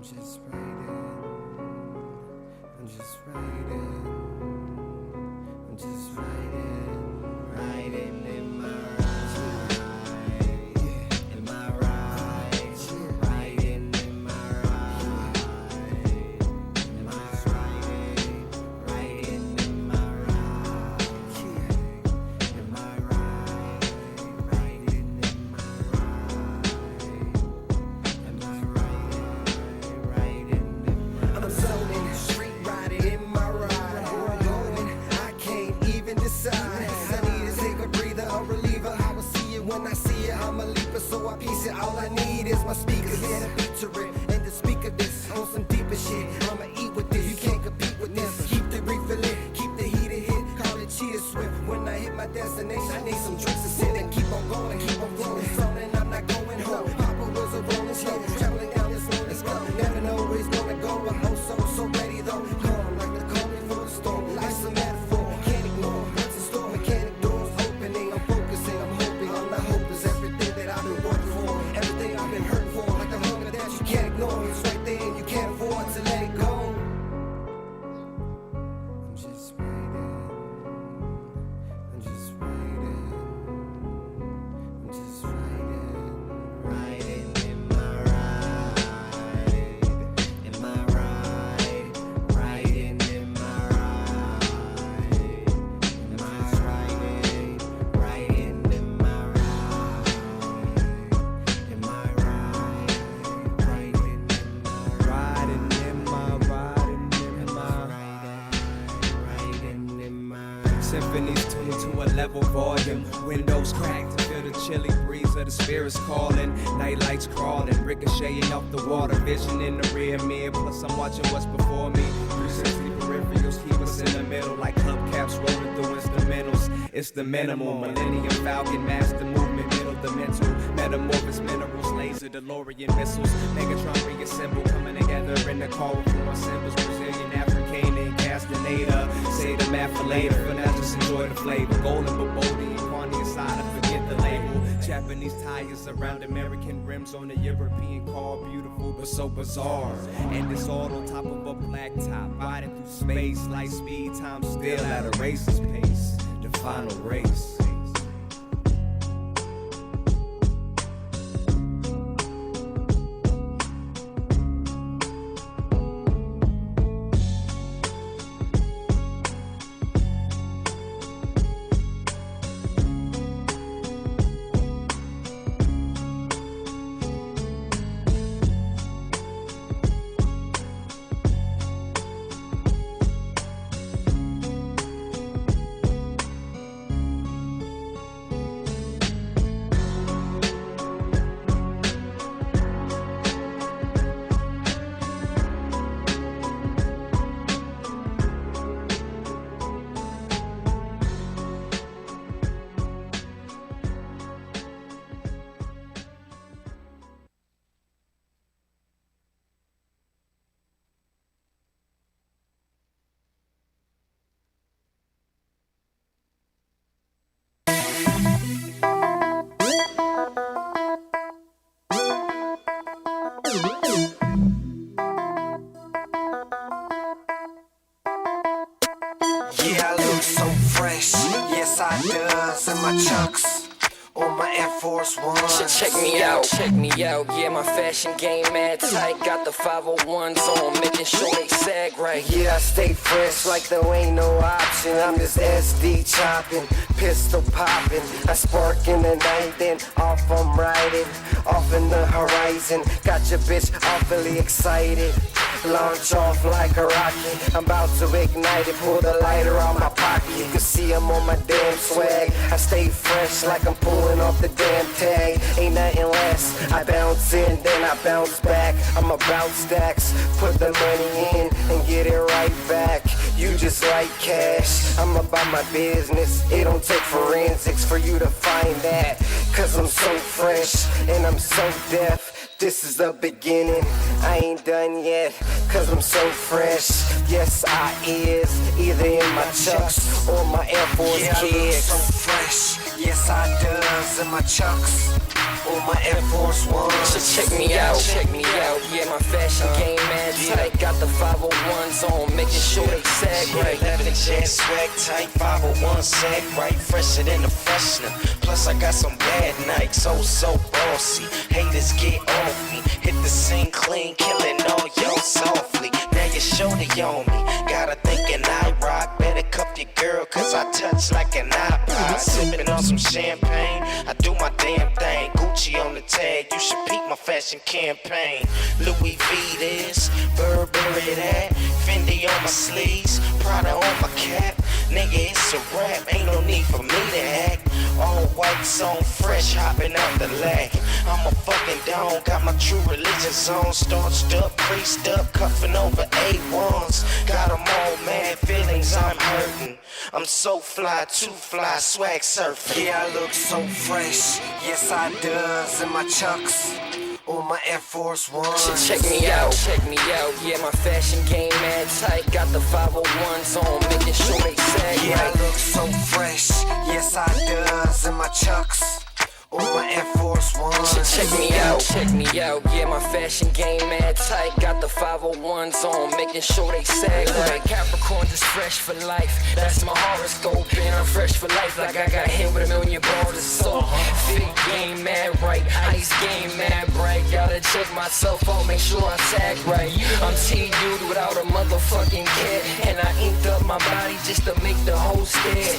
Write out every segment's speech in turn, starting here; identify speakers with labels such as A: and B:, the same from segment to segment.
A: just writing, I'm just writing in my ride, in my ride, writing in my ride, in my writing in my ride, in my ride, writing in my ride, in my writing in my I'm zoning, street riding in my ride. Where I'm going, I can't even decide. I need to take a breather, a reliever. I will see it when I see it. I'm a leaper, so I piece it. All I need is my speakers. Yeah, the beat to it, and to speak of this on some deeper shit. I'ma eat with this, you can't compete with this. Keep the refilling, keep the heater hit. Call it cheetah swift. When I hit my destination, I need some drinks to sit and keep on going, keep on rolling. Zoning, I'm not going home. Papa was a rolling slow, traveling down this lonely road. Never know where he's gonna go, but oh so ready though. Calm like the calm before the storm. Life's a metaphor, can't ignore what's in store. Mechanic doors opening, I'm focusing, I'm hoping. I'm not hopeless, everything that I've been working for, everything I've been hurting for, like the hunger that you can't ignore. It's right there and you can't afford to let it go. I'm just waiting, I'm just waiting, I'm just writing in my ride, in my ride, writing in my ride, in my writing in my ride, in my ride, writing in my
B: Symphonies tuned to a level volume. Windows cracked to feel the chilly breeze of the spirits calling. Night lights crawling, ricocheting off the water. Vision in the rear mirror, plus I'm watching what's before me. 360 peripherals keep us in the middle, like hubcaps rolling through instrumentals. It's the minimal, Millennium Falcon, master movement, middle dimensional. Metamorphosis minerals, laser, DeLorean missiles. Megatron reassemble, coming together in the car with more symbols. Brazilian, African, Castaneda. Say the math for later, for now just enjoy the flavor. Golden, Babodi, and Kwani aside, I forget the label. Japanese tires around American rims on a European car. Beautiful but so bizarre. And it's all on top of a black top. Riding through space, light speed, time still at a racer's pace. The final race.
A: Yeah, I look so fresh. Yes, I does. In my chucks, on my Air Force Ones.
C: Check me out. Yeah, my fashion game mad tight. Got the 501s on, making sure they sag right.
A: Yeah, I stay fresh like there ain't no option. I'm just SD chopping, pistol popping. I spark in the night, then off I'm riding, off in the horizon. Got your bitch awfully excited. Launch off like a rocket. I'm about to ignite it, pull the lighter out my pocket. You can see I'm on my damn swag. I stay fresh like I'm pulling off the damn tag. Ain't nothing less. I bounce in, then I bounce back. I'm about stacks. Put the money in and get it right back. You just like cash. I'm about my business. It don't take forensics for you to find that. Cause I'm so fresh and I'm so deaf. This is the beginning, I ain't done yet, cause I'm so fresh. Yes, I is, either in my chucks or my Air Force Kids. So fresh, yes I does, in my chucks or my Air Force Ones.
C: Check me out, yeah, my fashion game 501s on, making sure they sag right.
A: 11 jet swag tight, 501 sag right, fresher than the freshener. Plus I got some bad nights, so bossy. Haters get off me, hit the scene clean, killing all y'all softly. Now you shorty on me, got her thinking I rock. Better cuff your girl, cause I touch like an iPod. Sipping on some champagne, I do my damn thing. Gucci on the tag, you should peek my fashion campaign. Louis V this, Burberry that, Fendi on my sleeves, Prada on my cap. Nigga, it's a rap, ain't no need for me to act. All whites on fresh, hopping out the lag. I'm a fucking dog, got my true religion on. Starched up, creased up, cuffing over A1s. Got them all mad feelings, I'm hurting. I'm so fly, too fly, swag surfing. Yeah, I look so fresh, yes I does, in my chucks. On my Air Force One.
C: Check me out, yeah, my fashion game mad tight. Got the 501s on, making sure they sag
A: yeah,
C: right.
A: I look so fresh, yes I does, in my chucks. On my Air Force One.
C: Check me out, yeah, my fashion game mad tight. Got the 501s on, making sure they sag right. Capricorn just fresh for life, that's my horoscope. And I'm fresh for life, like I got hit with a million bars of soap. Fit game mad right, ice game mad bright. Gotta check myself out, make sure I sag right. I'm T-Dude without a motherfucking care, and I inked up my body just to make the whole stare.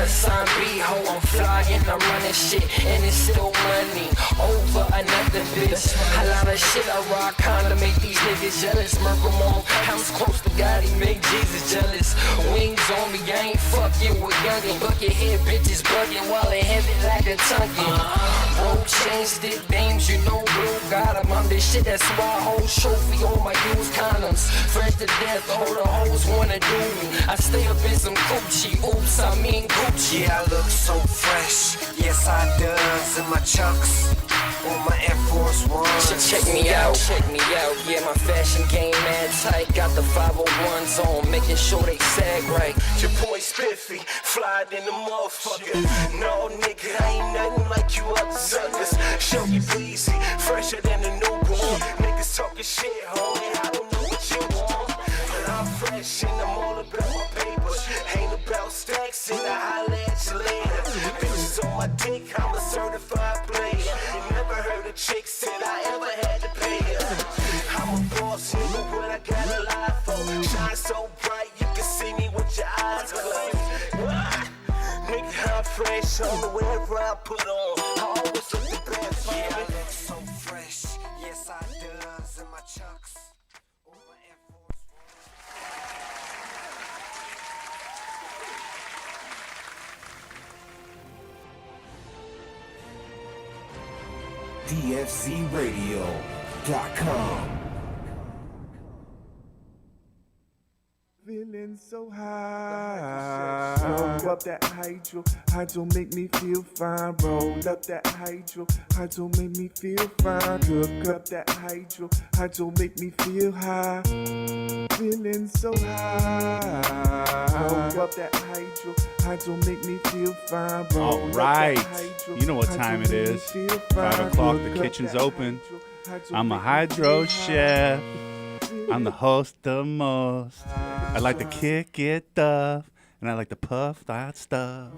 C: $sign B-ho, I'm flying, I'm running shit, and it's still money over another bitch. A lot of shit I rock, kinda make these niggas jealous. Merkle on, I was close to God, he made Jesus jealous. Wings on me, I ain't fucking with youngin'. Bucket head bitches bugging while they heavy like a tonguin'. Roll chains, did names, you know blue got 'em. I'm this shit, that's why I hold trophy on my used condoms. Fresh to death, all the hoes wanna do me. I stay up in some Gucci, oops, I mean Gucci.
A: Yeah, I look so fresh, yes I does, in my chucks. On my Air Force One.
C: Check me out, yeah, my fashion game mad tight. Got the 501s on, making sure they sag right.
A: Your boy Spiffy, fly than the motherfucker. No nigga, I ain't nothing like you other suckers. Show you breezy, fresher than a newborn. Niggas talking shit, homie, I don't know what you want. But I'm fresh and I'm all about my paper. Ain't about stacks and I holla at you later. Bitches on my dick, I'm a certified player. You never heard a chick said I ever had to pay her. I'm a boss, nigga, what I got a lie for. Shine so bright, you can see me with your eyes closed. Nigga, I'm fresh on the whatever I put on. I always look the best, yeah, I look so fresh. Yes, I does, in my chucks. On my Air Force
D: DFCRadio.com.
E: Feeling so high. Roll up that hydro make me feel fine. Roll up that hydro make me feel fine. Cook up that hydro make me feel high. Feeling so high. Roll up that hydro make me feel fine.
F: All right, you know what time it is. 5 o'clock, the kitchen's open. I'm a hydro chef. I'm the host the most. I like to kick it tough, and I like to puff that stuff.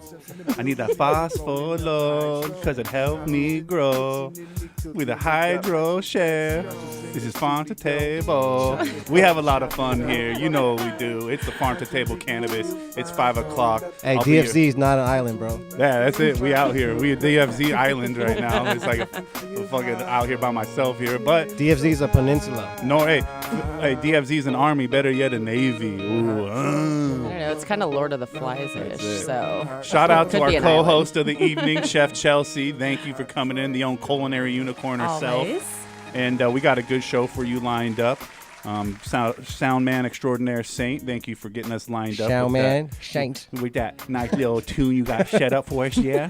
F: I need that phosphor load, cause it helped me grow. With a hydro chef, this is Farm to Table. We have a lot of fun here. You know what we do. It's the Farm to Table Cannabis. It's 5 o'clock.
G: Hey, DFZ is not an island, bro.
F: Yeah, that's it. We out here. We at DFZ Island right now. It's like a fucking out here by myself here. But
G: DFZ is a peninsula.
F: no, hey, DFZ is an army. Better yet, a navy. Ooh,
H: I don't know. It's kind of Lord of the Flies-ish. So
F: Shout out to
H: Could
F: our
H: be an
F: co-host of the evening, Chef Chelsea. Thank you for coming in, the own culinary unicorn herself.
H: Always.
F: And we got a good show for you lined up. Sound man extraordinaire Saint, thank you for getting us lined up.
G: Sound man, Saint.
F: With that nice little tune you got set up for us, yeah.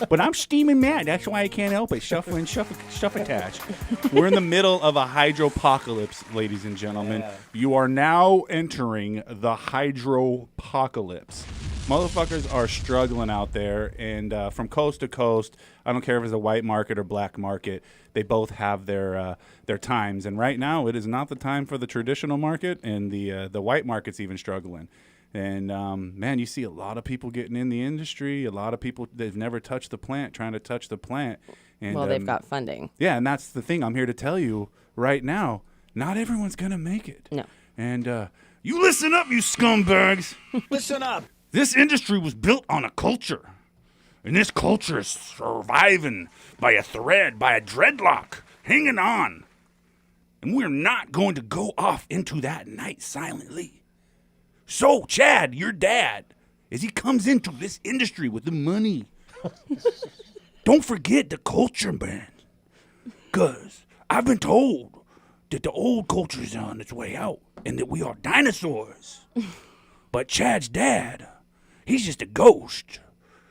F: But I'm steaming mad. That's why I can't help it. Shuffle-attach. We're in the middle of a hydropocalypse, ladies and gentlemen. Yeah. You are now entering the hydropocalypse. Motherfuckers are struggling out there, and from coast to coast, I don't care if it's a white market or black market, they both have their times. And right now, it is not the time for the traditional market, and the white market's even struggling. And, man, you see a lot of people getting in the industry, a lot of people they've never touched the plant, trying to touch the plant. And,
H: Well, they've got funding.
F: Yeah, and that's the thing I'm here to tell you right now. Not everyone's going to make it.
H: No.
F: And you listen up, you scumbags.
D: Listen up.
F: This industry was built on a culture, and this culture is surviving by a thread, by a dreadlock, hanging on. And we're not going to go off into that night silently. So, Chad, your dad, as he comes into this industry with the money, don't forget the culture, man. Because I've been told that the old culture is on its way out and that we are dinosaurs. But Chad's dad, he's just a ghost.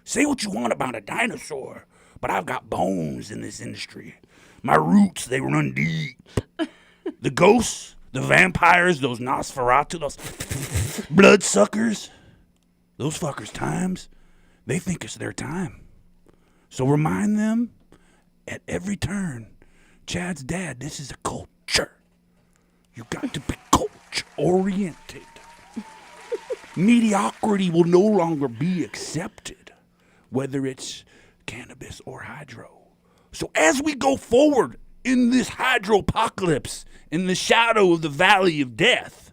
F: Say what you want about a dinosaur, but I've got bones in this industry. My roots, they run deep. The ghosts, the vampires, those Nosferatu, those bloodsuckers, those fuckers' times, they think it's their time. So remind them at every turn, Chad's dad, this is a culture. You got to be culture-oriented. Mediocrity will no longer be accepted, whether it's cannabis or hydro. So as we go forward in this hydropocalypse, in the shadow of the valley of death,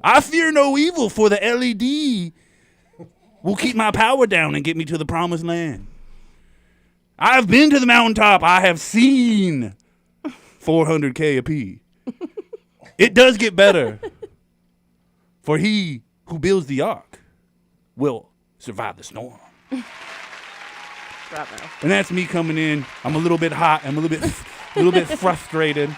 F: I fear no evil, for the LED will keep my power down and get me to the promised land. I've been to the mountaintop. I have seen 400K a pee. It does get better, for he who builds the ark will survive the storm.
H: Bravo.
F: And that's me coming in. I'm a little bit hot. I'm a little bit frustrated.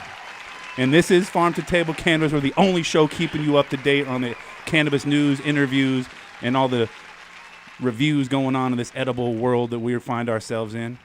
F: And this is Farm to Table Cannabis. We're the only show keeping you up to date on the cannabis news, interviews, and all the reviews going on in this edible world that we find ourselves in.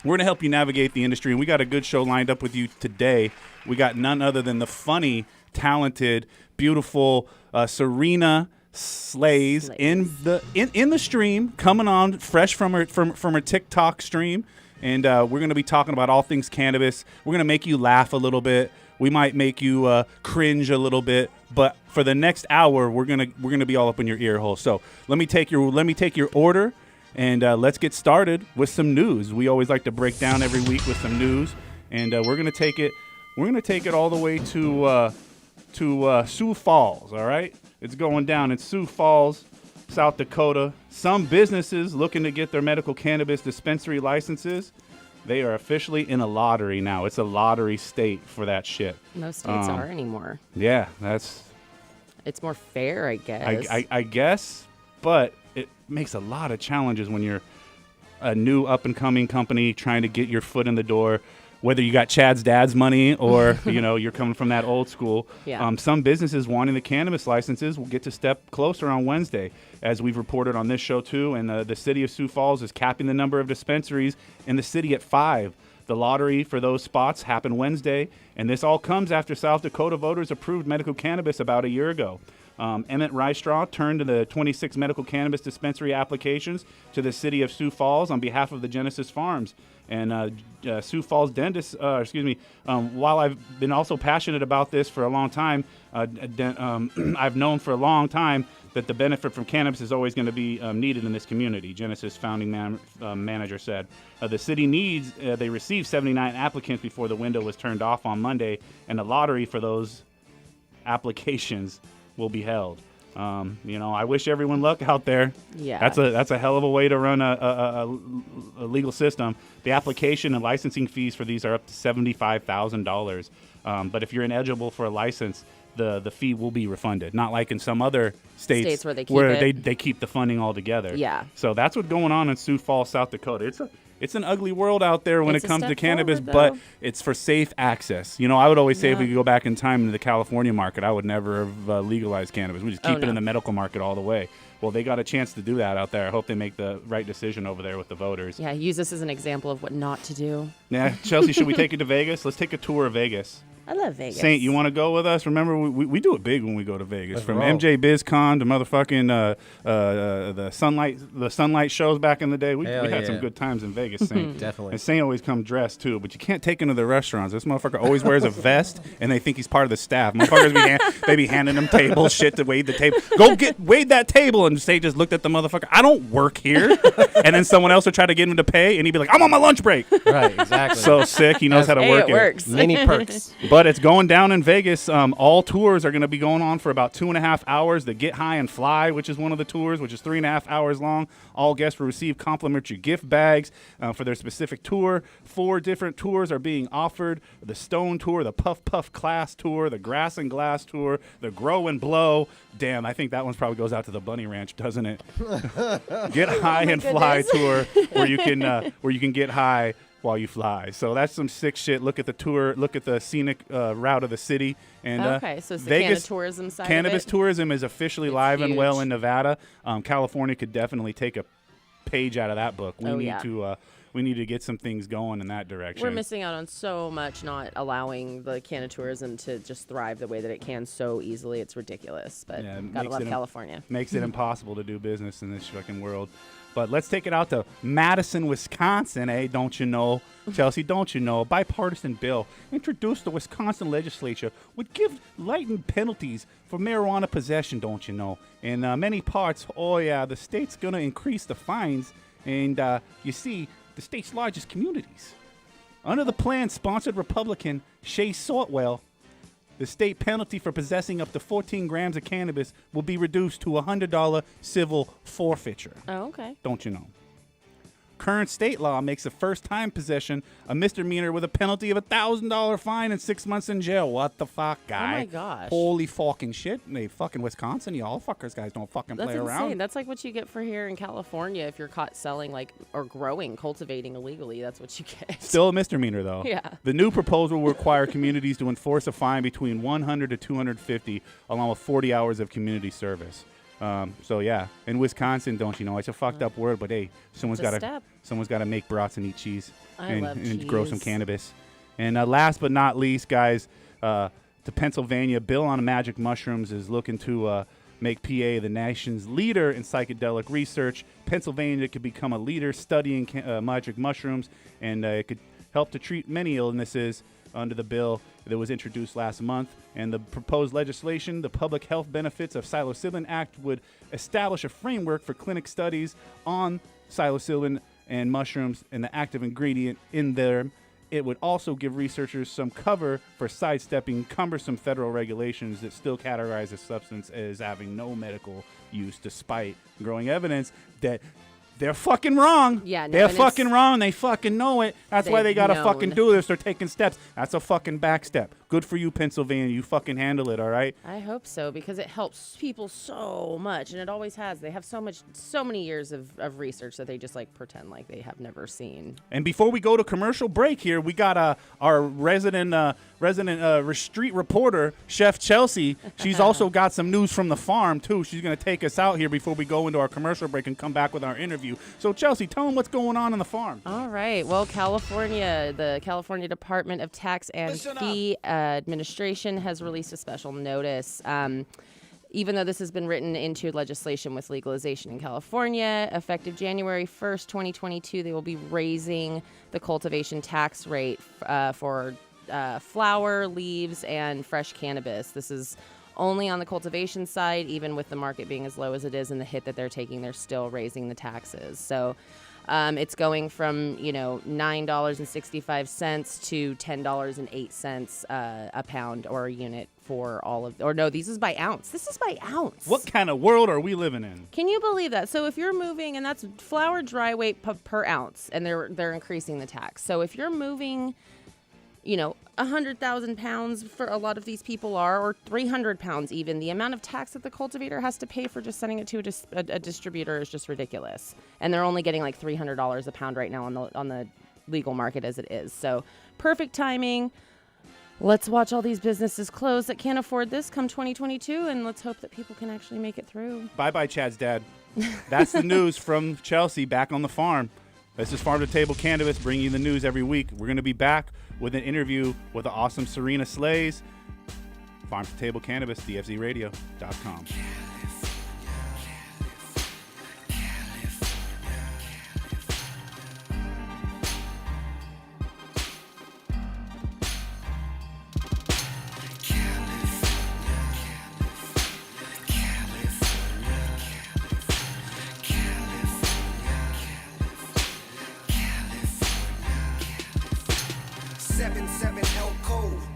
F: We're going to help you navigate the industry, and we got a good show lined up with you today. We got none other than the funny, talented, beautiful Serena Slays in the stream, coming on fresh from her TikTok stream, and we're going to be talking about all things cannabis. We're going to make you laugh a little bit. We might make you cringe a little bit, but for the next hour, we're gonna be all up in your ear hole. So let me take your order, and let's get started with some news. We always like to break down every week with some news, and we're gonna take it all the way to Sioux Falls. All right, it's going down in Sioux Falls, South Dakota. Some businesses looking to get their medical cannabis dispensary licenses. They are officially in a lottery now. It's a lottery state for that shit.
H: Most states are anymore.
F: Yeah,
H: It's more fair, I guess.
F: I guess, but it makes a lot of challenges when you're a new up-and-coming company trying to get your foot in the door, whether you got Chad's dad's money or you're coming from that old school.
H: Yeah.
F: Some businesses wanting the cannabis licenses will get to step closer on Wednesday, as we've reported on this show too. And the city of Sioux Falls is capping the number of dispensaries in the city at 5. The lottery for those spots happened Wednesday, and this all comes after South Dakota voters approved medical cannabis about a year ago. Emmett Rystraw turned to the 26 medical cannabis dispensary applications to the city of Sioux Falls on behalf of the Genesis Farms. And Sioux Falls dentists, while I've been also passionate about this for a long time, I've known for a long time that the benefit from cannabis is always going to be needed in this community, Genesis founding manager said. The city they received 79 applicants before the window was turned off on Monday, and the lottery for those applications will be held. I wish everyone luck out there.
H: Yeah.
F: That's a hell of a way to run a legal system. The application and licensing fees for these are up to $75,000. But if you're ineligible for a license, the fee will be refunded. Not like in some other states
H: where they keep
F: the funding altogether.
H: Yeah.
F: So that's what's going on in Sioux Falls, South Dakota. It's an ugly world out there when it comes to cannabis,
H: forward,
F: but it's for safe access. I would always say if we could go back in time into the California market, I would never have legalized cannabis. We just keep it in the medical market all the way. Well, they got a chance to do that out there. I hope they make the right decision over there with the voters.
H: Yeah, use this as an example of what not to do.
F: Yeah, Chelsea, should we take it to Vegas? Let's take a tour of Vegas.
H: I love Vegas.
F: Saint, you want to go with us? Remember, we do it big when we go to Vegas.
G: Let's
F: From
G: roll.
F: MJ BizCon to motherfucking the sunlight shows back in the day. We
G: Hell
F: had some
G: yeah.
F: good times in Vegas, Saint.
G: Definitely.
F: And Saint always come dressed too, but you can't take him to the restaurants. This motherfucker always wears a vest, and they think he's part of the staff. Motherfuckers they be handing him tables, shit to wait the table. Go wait that table, and Saint just looked at the motherfucker. I don't work here. And then someone else would try to get him to pay, and he'd be like, I'm on my lunch break.
G: Right, exactly.
F: So sick. He knows how to
H: Hey,
F: work
H: it works.
G: Many perks.
F: But it's going down in Vegas. All tours are going to be going on for about 2.5 hours. The Get High and Fly, which is one of the tours, which is 3.5 hours long. All guests will receive complimentary gift bags for their specific tour. 4 different tours are being offered. The Stone Tour, the Puff Puff Class Tour, the Grass and Glass Tour, the Grow and Blow. Damn, I think that one probably goes out to the Bunny Ranch, doesn't it? Get High and Fly Tour, where you can get high while you fly. So that's some sick shit. Look at the tour. Look at the scenic route of the city. And
H: Okay, so it's the
F: Vegas
H: tourism side
F: cannabis
H: of it.
F: tourism is officially
H: It's
F: live and well
H: huge.
F: in Nevada. California could definitely take a page out of that book. We need to get some things going in that direction.
H: We're missing out on so much not allowing the canna tourism to just thrive the way that it can so easily. It's ridiculous, but
F: Yeah, it
H: gotta
F: makes
H: love
F: it
H: California.
F: Makes it impossible to do business in this fucking world. But let's take it out to Madison, Wisconsin, don't you know? Chelsea, don't you know? A bipartisan bill introduced the Wisconsin legislature would give lightened penalties for marijuana possession, don't you know? In many parts, the state's going to increase the fines. And you see, the state's largest communities. Under the plan sponsored Republican Shay Sortwell, the state penalty for possessing up to 14 grams of cannabis will be reduced to a $100 civil forfeiture.
H: Oh, okay.
F: Don't you know? Current state law makes a first-time possession a misdemeanor with a penalty of a $1,000 fine and 6 months in jail. What the fuck, guy?
H: Oh my gosh.
F: Holy fucking shit! They fucking Wisconsin, y'all fuckers, guys don't fucking
H: That's
F: play
H: insane.
F: around.
H: That's like what you get for here in California if you're caught selling or growing, cultivating illegally. That's what you get.
F: Still a misdemeanor, though.
H: Yeah.
F: The new proposal will require communities to enforce a fine between $100 to $250, along with 40 hours of community service. So yeah, in Wisconsin, don't you know? It's a fucked up word, but hey, someone's
H: It's a
F: got
H: step.
F: to make brats and eat cheese
H: I love
F: and grow some
H: cheese.
F: cannabis. And last but not least, guys, to Pennsylvania, bill on magic mushrooms is looking to make PA the nation's leader in psychedelic research. Pennsylvania could become a leader studying magic mushrooms, and it could help to treat many illnesses under the bill that was introduced last month. And the proposed legislation, the Public Health Benefits of Psilocybin Act, would establish a framework for clinic studies on psilocybin and mushrooms and the active ingredient in them. It would also give researchers some cover for sidestepping cumbersome federal regulations that still categorize the substance as having no medical use, despite growing evidence that they're fucking wrong.
H: Yeah, no,
F: they're
H: and
F: fucking
H: it's-
F: wrong. They fucking know it. That's why they
H: They've
F: gotta
H: known.
F: fucking do this. They're taking steps. That's a fucking back step. Good for you, Pennsylvania. You fucking handle it, all right?
H: I hope so, because it helps people so much, and it always has. They have so many years of research that they just pretend like they have never seen.
F: And before we go to commercial break here, we got our resident street reporter, Chef Chelsea. She's also got some news from the farm, too. She's going to take us out here before we go into our commercial break and come back with our interview. So, Chelsea, tell them what's going on in the farm.
H: All right. Well, the California Department of Tax and Fee Administration has released a special notice. Even though this has been written into legislation with legalization in California, effective January 1st, 2022, they will be raising the cultivation tax rate for flower, leaves, and fresh cannabis. This is only on the cultivation side. Even with the market being as low as it is and the hit that they're taking, they're still raising the taxes. So it's going from, $9.65 to $10.08 a pound or a unit for all of, or no, this is by ounce. This is by ounce.
F: What kind of world are we living in?
H: Can you believe that? So if you're moving, and that's flour dry weight per ounce, and they're increasing the tax. So if you're moving, 100,000 pounds for a lot of these people are, or 300 pounds even, the amount of tax that the cultivator has to pay for just sending it to a distributor is just ridiculous. And they're only getting like $300 a pound right now on the legal market as it is. So perfect timing. Let's watch all these businesses close that can't afford this come 2022, and let's hope that people can actually make it through.
F: Bye-bye, Chad's dad. That's the news from Chelsea back on the farm. This is Farm to Table Cannabis, bringing you the news every week. We're going to be back with an interview with the awesome Serena Slays. Farm to Table Cannabis, dfzradio.com.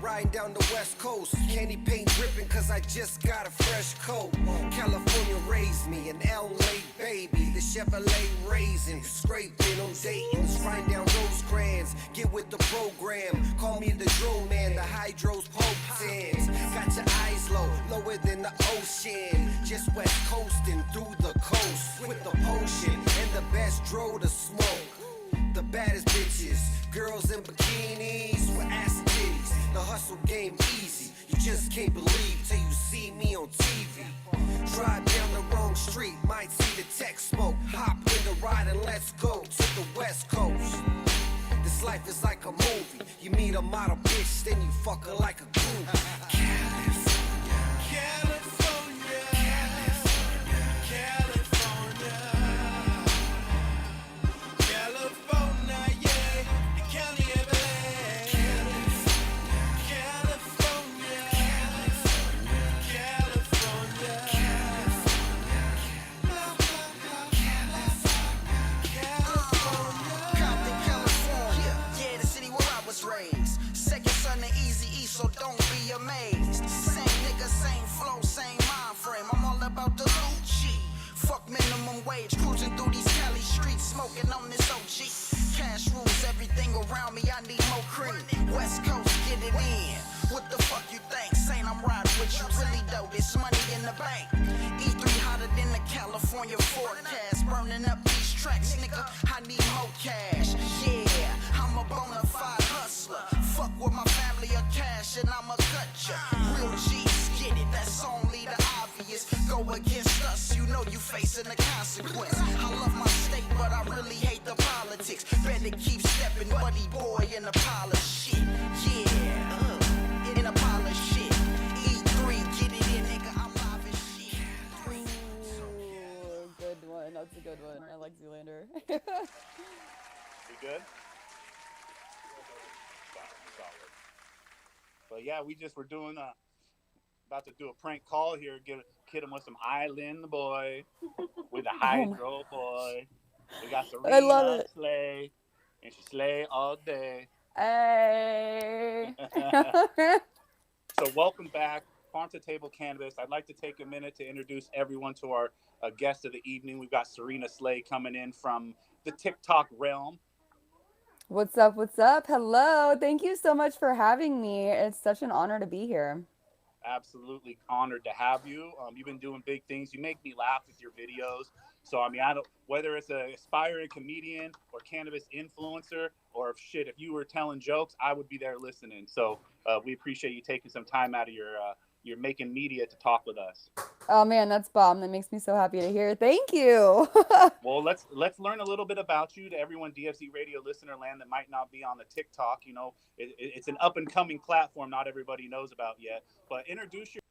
A: Riding down the west coast, candy paint dripping cause I just got a fresh coat. California raised me, an LA baby, the Chevrolet raisin, scraping on Dayton's, riding down Rosecrans, get with the program, call me the drone man, the hydros potents, got your eyes low, lower than the ocean, just west coasting through the coast, with the potion, and the best dro to smoke. The baddest bitches, girls in bikinis with ass and titties. The hustle game easy, you just can't believe till you see me on TV. Drive down the wrong street, might see the tech smoke. Hop in the ride and let's go to the west coast. This life is like a movie. You meet a model bitch, then you fuck her like a groupie. So don't be amazed. Same nigga, same flow, same mind frame. I'm all about the loot sheet. Fuck minimum wage, cruising through these Cali streets, smoking on this OG. Cash rules everything around me, I need more cream. West Coast, get it in. What the fuck you think? Saying I'm riding with you, really though, this money in the bank. E3 hotter than the California forecast. Burning up these tracks, nigga, I need more cash. Yeah, I'm a bona fide hustler. Fuck with my family or cash and I'ma cut ya. Real G's get it, that's only the obvious. Go against us, you know you facing the consequence. I love my state, but I really hate the politics. Better keep stepping, buddy boy, in a pile of shit. Yeah, in a pile of shit. E3, get it in, nigga, I'm live as shit.
D: Ooh, good one, that's a good one. I like Zoolander.
F: You good? But yeah, we just were doing about to do a prank call here, kid him with some Island boy, with a hydro boy. We got
D: I love
F: Serena
D: it.
F: Slay, and she slay all day.
D: Hey.
F: So welcome back, Farm to Table Cannabis. I'd like to take a minute to introduce everyone to our guest of the evening. We've got Serena Slay coming in from the TikTok realm.
D: What's up? What's up? Hello. Thank you so much for having me. It's such an honor to be here.
F: Absolutely honored to have you. You've been doing big things. You make me laugh with your videos. So, I mean, I don't, whether it's an aspiring comedian or cannabis influencer, or if you were telling jokes, I would be there listening. So we appreciate you taking some time out of your making media to talk with us.
D: Oh man, that's bomb. That makes me so happy to hear. Thank you.
F: Well, let's learn a little bit about you to everyone DFZ Radio listener land that might not be on the TikTok. You know, it's an up and coming platform not everybody knows about yet. But introduce your.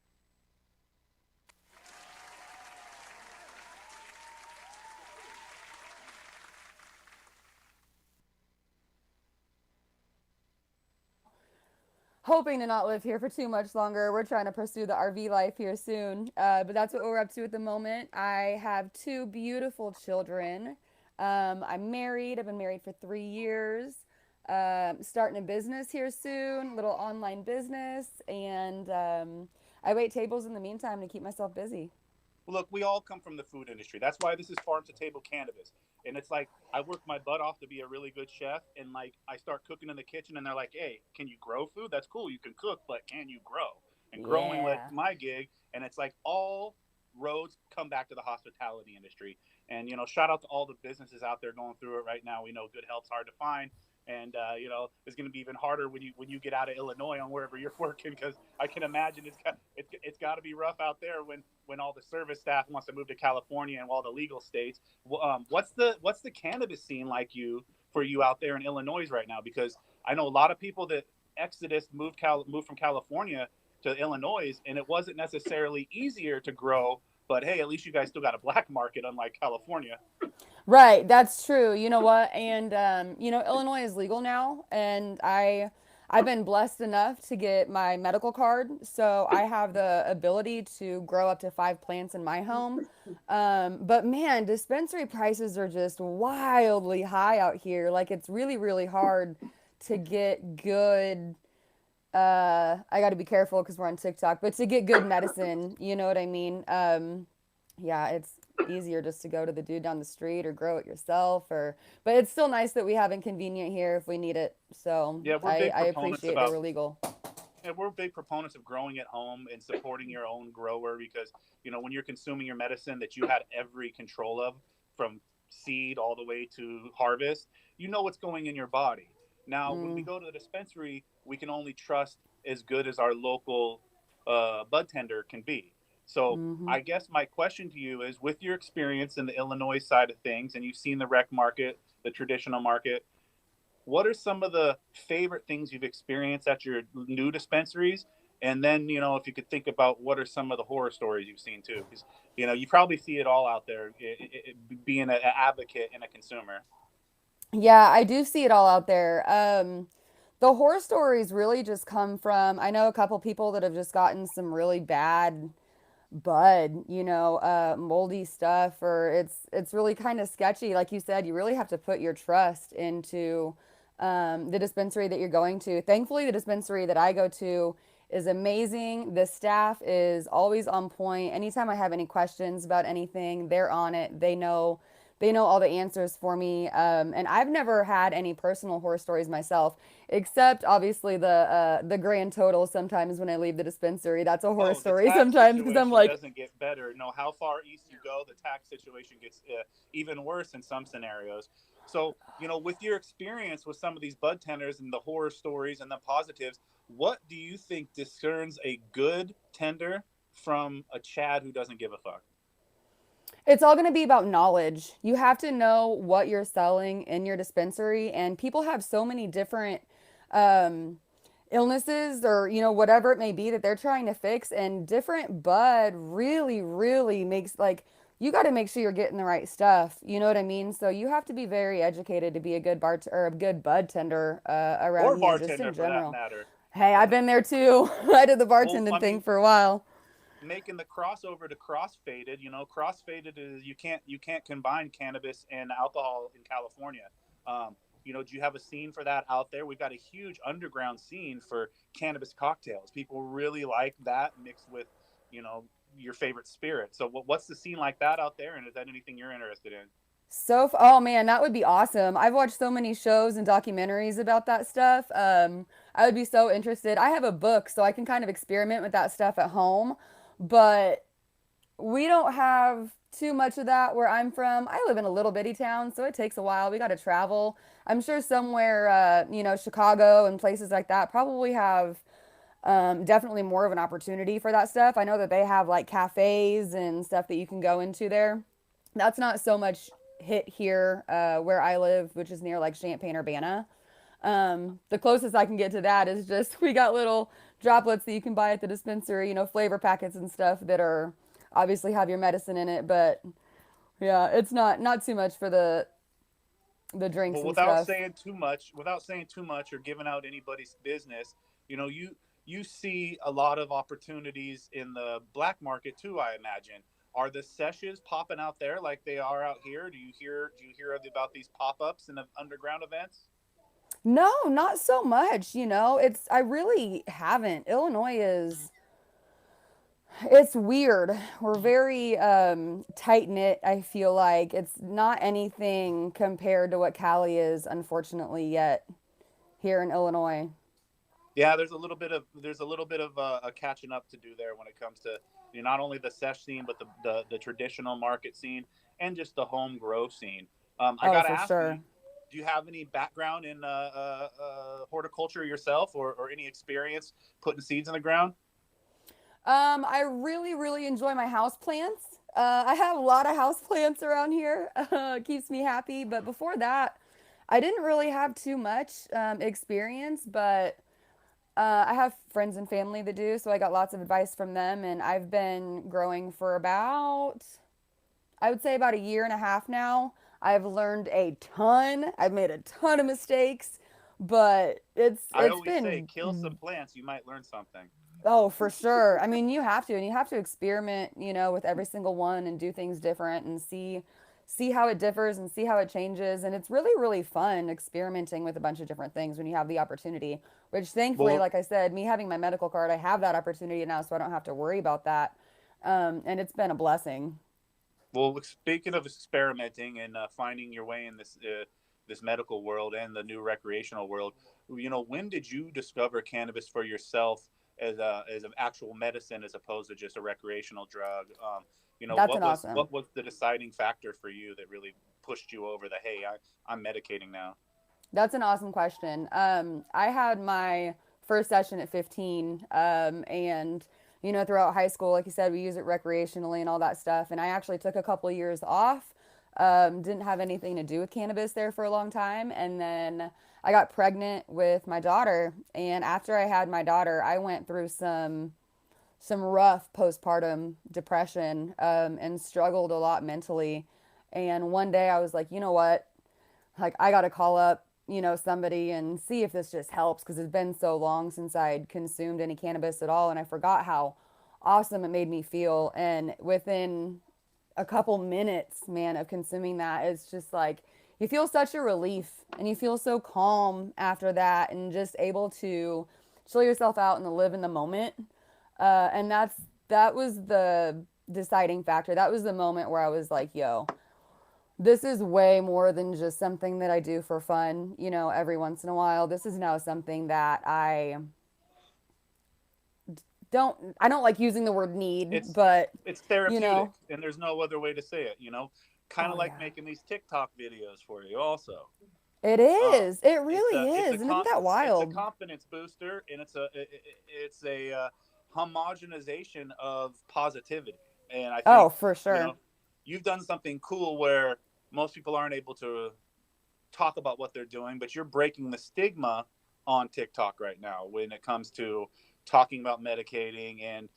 D: Hoping to not live here for too much longer. We're trying to pursue the RV life here soon. But that's what we're up to at the moment. I have 2 beautiful children. I'm married. I've been married for 3 years. Starting a business here soon, little online business. And I wait tables in the meantime to keep myself busy.
F: Look, we all come from the food industry. That's why this is Farm to Table Cannabis. And it's like, I work my butt off to be a really good chef. And like, I start cooking in the kitchen and they're like, hey, can you grow food? That's cool. You can cook, but can you grow? And growing was my gig. And it's like all roads come back to the hospitality industry. And, you know, shout out to all the businesses out there going through it right now. We know good health's hard to find. And, you know, it's going to be even harder when you get out of Illinois on wherever you're working, because I can imagine it's got to be rough out there when all the service staff wants to move to California and all the legal states. What's the cannabis scene like for you out there in Illinois right now? Because I know a lot of people that moved from California to Illinois, and it wasn't necessarily easier to grow. But hey, at least you guys still got a black market, unlike California.
D: Right, that's true. You know what? And Illinois is legal now, and I've been blessed enough to get my medical card, so I have the ability to grow up to 5 plants in my home. But man, dispensary prices are just wildly high out here. Like it's really, really hard to get good. I got to be careful because we're on TikTok, but to get good medicine, you know what I mean? Yeah, it's easier just to go to the dude down the street or grow it yourself but it's still nice that we have inconvenient here if we need it. So
F: Yeah,
D: I appreciate that we're legal.
F: we're big proponents of growing at home and supporting your own grower because, when you're consuming your medicine that you had every control of from seed all the way to harvest, you know what's going in your body. Now, when we go to the dispensary, we can only trust as good as our local bud tender can be. So I guess my question to you is, with your experience in the Illinois side of things, and you've seen the rec market, the traditional market, what are some of the favorite things you've experienced at your new dispensaries? And then, if you could think about what are some of the horror stories you've seen too, because, you probably see it all out there, being an advocate and a consumer.
D: Yeah, I do see it all out there. The horror stories really just come from, I know a couple people that have just gotten some really bad bud, moldy stuff, or it's really kind of sketchy. Like you said, you really have to put your trust into the dispensary that you're going to. Thankfully, the dispensary that I go to is amazing. The staff is always on point. Anytime I have any questions about anything, they're on it. They know all the answers for me. And I've never had any personal horror stories myself, except obviously the grand total. Sometimes when I leave the dispensary, that's a horror story. Sometimes because I'm like,
F: doesn't get better. No, how far east you go, the tax situation gets even worse in some scenarios. So, with your experience with some of these bud tenders and the horror stories and the positives, what do you think discerns a good tender from a Chad who doesn't give a fuck?
D: it's all going to be about knowledge. You have to know what you're selling in your dispensary, and people have so many different um, illnesses or whatever it may be that they're trying to fix, and different bud really, really makes like you got to make sure you're getting the right stuff. You know what I mean? So you have to be very educated to be a good or a good bud tender around here, just in
F: For that
D: general.
F: matter.
D: Hey, I've been there too. I did the bartending
F: Well,
D: thing for a while.
F: Making the crossover to crossfaded, crossfaded is you can't combine cannabis and alcohol in California. Do you have a scene for that out there? We've got a huge underground scene for cannabis cocktails. People really like that mixed with, your favorite spirit. So what's the scene like that out there? And is that anything you're interested in?
D: Oh man, that would be awesome. I've watched so many shows and documentaries about that stuff. I would be so interested. I have a book, so I can kind of experiment with that stuff at home, but we don't have too much of that where I'm from. I live in a little bitty town, so it takes a while. We got to travel. I'm sure somewhere, Chicago and places like that probably have definitely more of an opportunity for that stuff. I know that they have like cafes and stuff that you can go into there. That's not so much hit here where I live, which is near like Champaign-Urbana. The closest I can get to that is just we got little droplets that you can buy at the dispensary, flavor packets and stuff that are obviously have your medicine in it. But yeah, it's not too much for the drinks
F: Well,
D: and stuff.
F: without saying too much or giving out anybody's business, you see a lot of opportunities in the black market too, I imagine. Are the sessions popping out there like they are out here? Do you hear about these pop-ups and underground events?
D: No, not so much. I really haven't. Illinois it's weird. We're very tight knit. I feel like it's not anything compared to what Cali is, unfortunately, yet here in Illinois.
F: Yeah, there's a little bit of a catching up to do there when it comes to not only the sesh scene but the traditional market scene and just the home grow scene. I gotta ask you, do you have any background in horticulture yourself or any experience putting seeds in the ground?
D: I really, really enjoy my house plants. I have a lot of house plants around here. It keeps me happy. But before that, I didn't really have too much experience, but I have friends and family that do, so I got lots of advice from them, and I've been growing for about, I would say about a year and a half now. I've learned a ton. I've made a ton of mistakes, but
F: I
D: it's
F: always say,
D: been
F: kill some plants, you might learn something.
D: oh, for sure. I mean, you have to, and you have to experiment, with every single one and do things different and see how it differs and see how it changes. And it's really, really fun experimenting with a bunch of different things when you have the opportunity, which thankfully,
F: Well,
D: like I said, me having my medical card, I have that opportunity now, so I don't have to worry about that. And it's been a blessing.
F: well, speaking of experimenting and finding your way in this medical world and the new recreational world, when did you discover cannabis for yourself as an actual medicine as opposed to just a recreational drug?
D: That's an awesome.
F: What was the deciding factor for you that really pushed you over the hey, I'm medicating now?
D: That's an awesome question. I had my first session at 15, and throughout high school, like you said, we use it recreationally and all that stuff. And I actually took a couple years off. Didn't have anything to do with cannabis there for a long time, and then I got pregnant with my daughter. And after I had my daughter, I went through some rough postpartum depression, and struggled a lot mentally. And one day I was like, you know what? Like, I got to call up, somebody and see if this just helps, because it's been so long since I'd consumed any cannabis at all. And I forgot how awesome it made me feel. And within a couple minutes, man, of consuming that, it's just like you feel such a relief and you feel so calm after that and just able to chill yourself out and live in the moment. And that was the deciding factor. That was the moment where I was like, yo, this is way more than just something that I do for fun, every once in a while. This is now something that I don't like using the word need,
F: It's
D: but
F: it's therapeutic,
D: know,
F: and there's no other way to say it. Kind
D: oh
F: of like
D: yeah,
F: making these TikTok videos for you, also.
D: it
F: Um,
D: is. It
F: it's
D: really
F: a
D: is. And isn't that
F: it's a
D: wild?
F: confidence booster, and it's a homogenization of positivity. And I
D: Oh,
F: think
D: for
F: you
D: sure.
F: know you've done something cool where most people aren't able to talk about what they're doing, but you're breaking the stigma on TikTok right now when it comes to talking about medicating and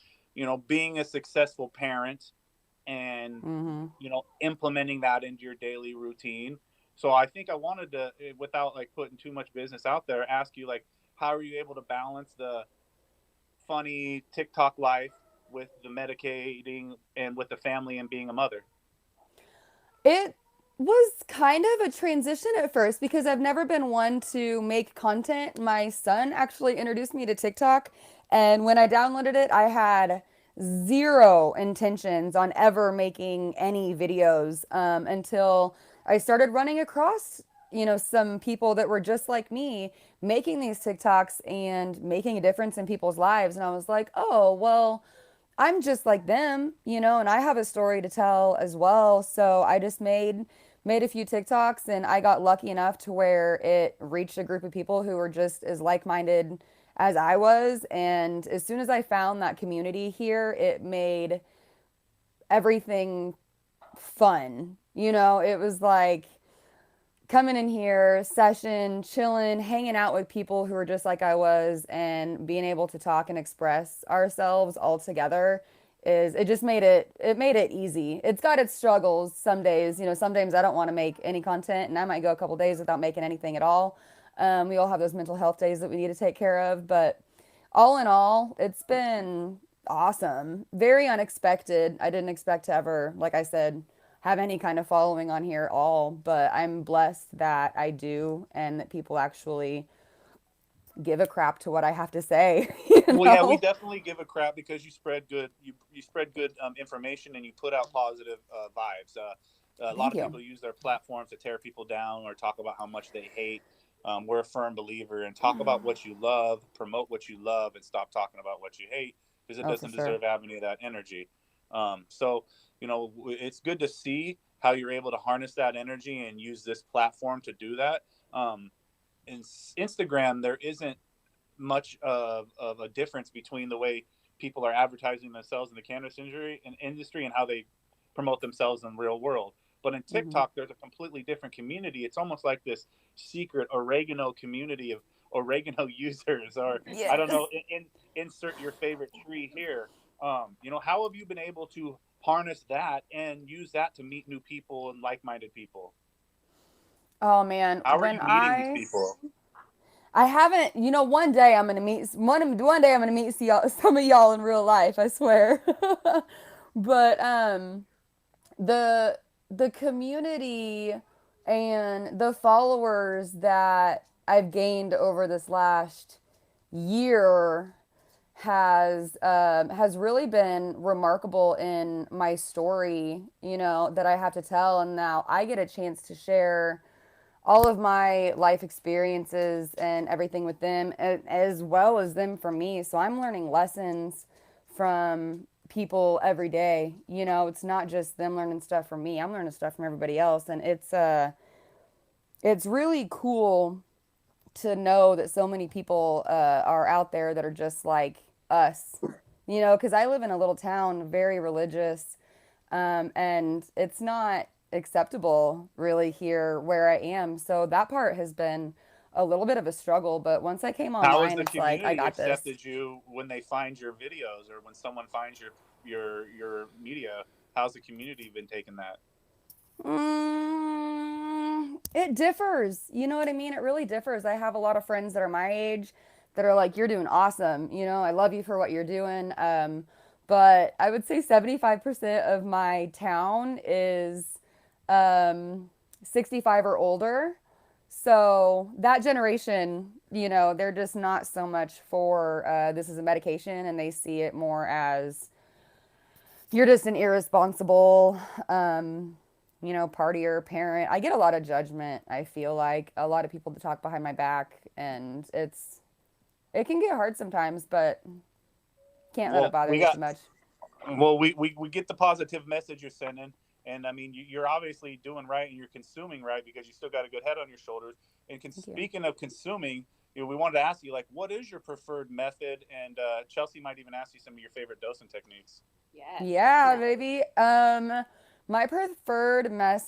F: being a successful parent and
D: Hmm.
F: implementing that into your daily routine. So I think I wanted to, without like putting too much business out there, ask you like, how are you able to balance the funny TikTok life with the medicating and with the family and being a mother?
D: It was kind of a transition at first because I've never been one to make content. My son actually introduced me to TikTok, and when I downloaded it, I had zero intentions on ever making any videos, until I started running across, some people that were just like me making these TikToks and making a difference in people's lives. And I was like, oh, well, I'm just like them, and I have a story to tell as well. So I just made a few TikToks, and I got lucky enough to where it reached a group of people who were just as like-minded as I was. And as soon as I found that community here, it made everything fun. It was like coming in here, session, chilling, hanging out with people who are just like I was, and being able to talk and express ourselves all together is it just made it easy. It's got its struggles some days. Some days I don't want to make any content, and I might go a couple days without making anything at all. We all have those mental health days that we need to take care of, but all in all, it's been awesome. Very unexpected. I didn't expect to ever, like I said, have any kind of following on here at all, but I'm blessed that I do and that people actually give a crap to what I have to say, you
F: Well, yeah, we
D: know?
F: definitely give a crap because you spread good you spread good information and you put out positive vibes. A lot
D: Thank
F: of
D: you.
F: people use their platforms to tear people down or talk about how much they hate. We're a firm believer and talk about what you love, promote what you love, and stop talking about what you hate because it
D: Oh, for
F: doesn't
D: sure.
F: deserve any of that energy. So it's good to see how you're able to harness that energy and use this platform to do that. In Instagram, there isn't much of a difference between the way people are advertising themselves in the cannabis industry and how they promote themselves in the real world. But in TikTok, there's a completely different community. It's almost like this secret oregano community of oregano users, or I don't
D: Yes.
F: know, insert your favorite tree here. How have you been able to harness that and use that to meet new people and like-minded people?
D: Oh man,
F: How are you meeting these people?
D: I haven't, one day I'm gonna meet one day I'm gonna meet some of y'all in real life, I swear. But the the community and the followers that I've gained over this last year has really been remarkable in my story, that I have to tell, and now I get a chance to share all of my life experiences and everything with them, as well as them from me. So I'm learning lessons from people every day. It's not just them learning stuff from me. I'm learning stuff from everybody else, and it's really cool to know that so many people are out there that are just like us. Because I live in a little town, very religious, and it's not acceptable really here where I am. So that part has been a little bit of a struggle, but once I came
F: How has
D: online,
F: the
D: it's like I
F: community
D: got this.
F: accepted you when they find your videos, or when someone finds your media? How's the community been taking that?
D: It differs. You know what I mean? It really differs. I have a lot of friends that are my age that are like, "You're doing awesome. I love you for what you're doing." But I would say 75% of my town is 65 or older. So that generation, they're just not so much for this is a medication, and they see it more as you're just an irresponsible, partier, parent. I get a lot of judgment. I feel like a lot of people to talk behind my back, and it can get hard sometimes, but can't let it bother you too much.
F: Well, we get the positive message you're sending, and I mean you're obviously doing right and you're consuming right, because you still got a good head on your shoulders. And speaking of consuming, we wanted to ask you, like, what is your preferred method? And Chelsea might even ask you some of your favorite dosing techniques.
H: Yes.
D: Yeah, baby. My preferred my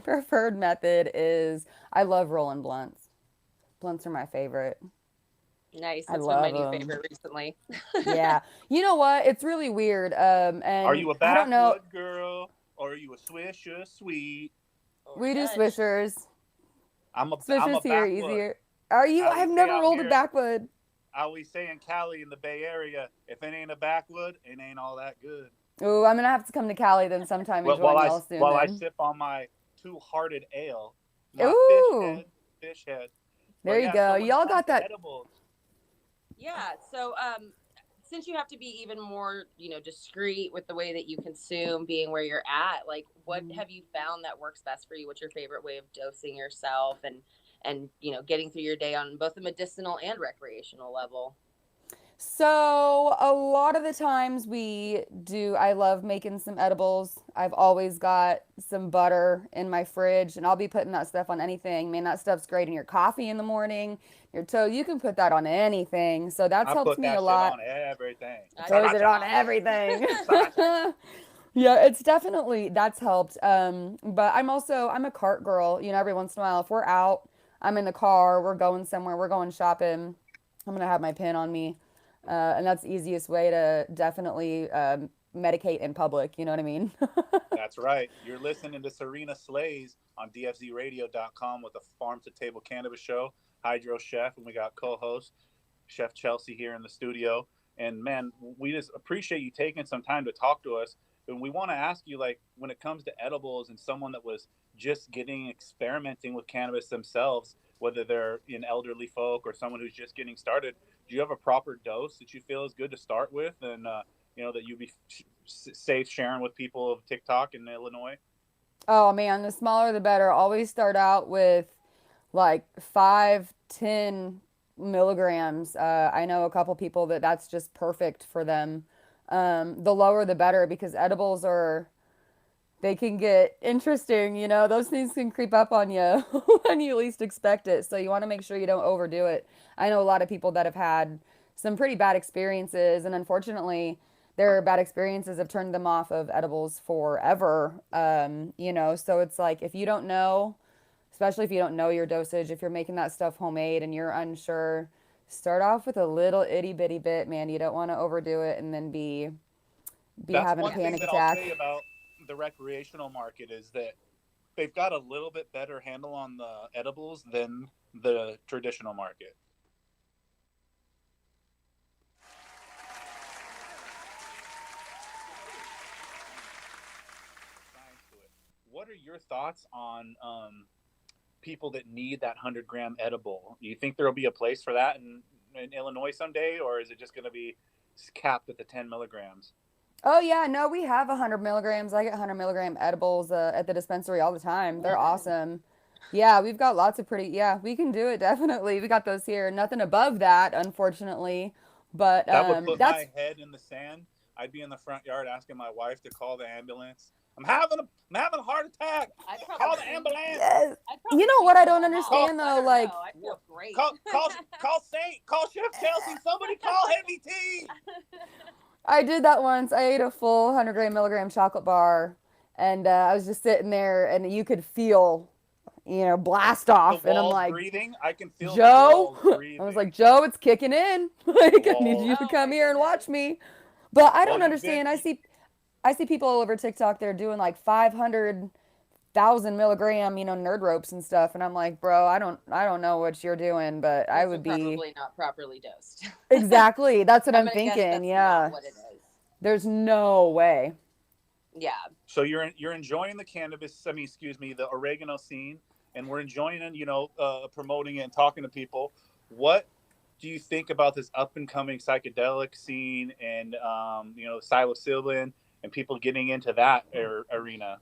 D: preferred method is I love rolling blunts. Blunts are my favorite.
H: Nice.
D: I
H: That's
D: love
H: been my new
D: them.
H: favorite recently.
D: Yeah. You know what? It's really weird. And
F: Are you a
D: I don't know.
F: backwood girl, or are you a swisher sweet?
D: We do swishers.
F: I'm a
D: Swishers here
F: backwood.
D: easier. Are you? I've never rolled a backwood.
F: I always say in Cali, in the Bay Area, if it ain't a backwood, it ain't all that good.
D: Ooh, I'm gonna have to come to Cali then sometime and join y'all soon.
F: While I sip on my two-hearted ale, my
D: Ooh.
F: fish head.
D: There you go. Y'all got that.
F: Edibles.
H: Yeah. So, since you have to be even more, discreet with the way that you consume, being where you're at, like, what have you found that works best for you? What's your favorite way of dosing yourself and getting through your day on both the medicinal and recreational level?
D: So a lot of the times I love making some edibles. I've always got some butter in my fridge, and I'll be putting that stuff on anything. Man, that stuff's great in your coffee in the morning, your toast. You can put that on anything. So that's helped me a lot.
F: I put that shit on everything.
D: Throws it on everything. Yeah, that's helped. But I'm a cart girl. Every once in a while, if we're out, I'm in the car, we're going somewhere, we're going shopping, I'm gonna have my pen on me. And that's the easiest way to definitely medicate in public. You know what I mean?
F: That's right. You're listening to Serena Slays on DFZRadio.com with the Farm to Table Cannabis Show. Hydro Chef, and we got co-host Chef Chelsea here in the studio. And man, we just appreciate you taking some time to talk to us. And we want to ask you, like, when it comes to edibles and someone that was just experimenting with cannabis themselves, whether they're an elderly folk or someone who's just getting started, do you have a proper dose that you feel is good to start with, and that you'd be safe sharing with people of TikTok in Illinois?
D: Oh man, the smaller the better. Always start out with like 5-10 milligrams. I know a couple people that's just perfect for them. The lower the better, because edibles they can get interesting, those things can creep up on you when you least expect it. So you want to make sure you don't overdo it. I know a lot of people that have had some pretty bad experiences, and unfortunately their bad experiences have turned them off of edibles forever. You know, so it's like if you don't know, especially if you don't know your dosage, if you're making that stuff homemade and you're unsure, start off with a little itty bitty bit, man. You don't want to overdo it and then be
F: That's
D: having a
F: one thing
D: panic
F: that
D: attack.
F: I'll say about the recreational market is that they've got a little bit better handle on the edibles than the traditional market. What are your thoughts on people that need that 100-gram edible? Do you think there will be a place for that in Illinois someday, or is it just going to be capped at the 10 milligrams?
D: Oh yeah, no, we have 100 milligrams. I get 100 milligram edibles at the dispensary all the time. They're awesome. Yeah, we've got lots of pretty. Yeah, we can do it definitely. We got those here. Nothing above that, unfortunately. But
F: That would put
D: that's
F: my head in the sand. I'd be in the front yard asking my wife to call the ambulance. I'm having a heart attack. Call the ambulance.
D: yes. You know what I don't understand though, like
I: I feel great.
F: Call Saint. Call Chef Chelsea. Somebody call Heavy T.
D: I did that once. I ate a full 100 milligram chocolate bar, and I was just sitting there, and you could feel, you know, blast off,
F: The
D: and I'm
F: walls
D: like,
F: breathing. I can feel
D: Joe,
F: the walls breathing.
D: I was like, Joe, it's kicking in. Like, I need
F: Whoa.
D: you to
I: Oh
D: come
I: my
D: here and
I: goodness.
D: watch me. But I don't
F: you've
D: understand.
F: been-
D: I see people all over TikTok. They're doing like 500,000 milligram, you know, nerd ropes and stuff, and I'm like, bro, I don't know what you're doing, but I
I: Those
D: would
I: are
D: be
I: probably not properly dosed.
D: exactly. That's what I'm
I: gonna guess
D: thinking.
I: that's
D: Yeah,
I: not what it is.
D: there's no way.
I: Yeah.
F: So you're enjoying the cannabis. I mean, excuse me, the oregano scene, and we're enjoying it. You know, promoting it and talking to people. What do you think about this up and coming psychedelic scene and you know, psilocybin and people getting into that arena?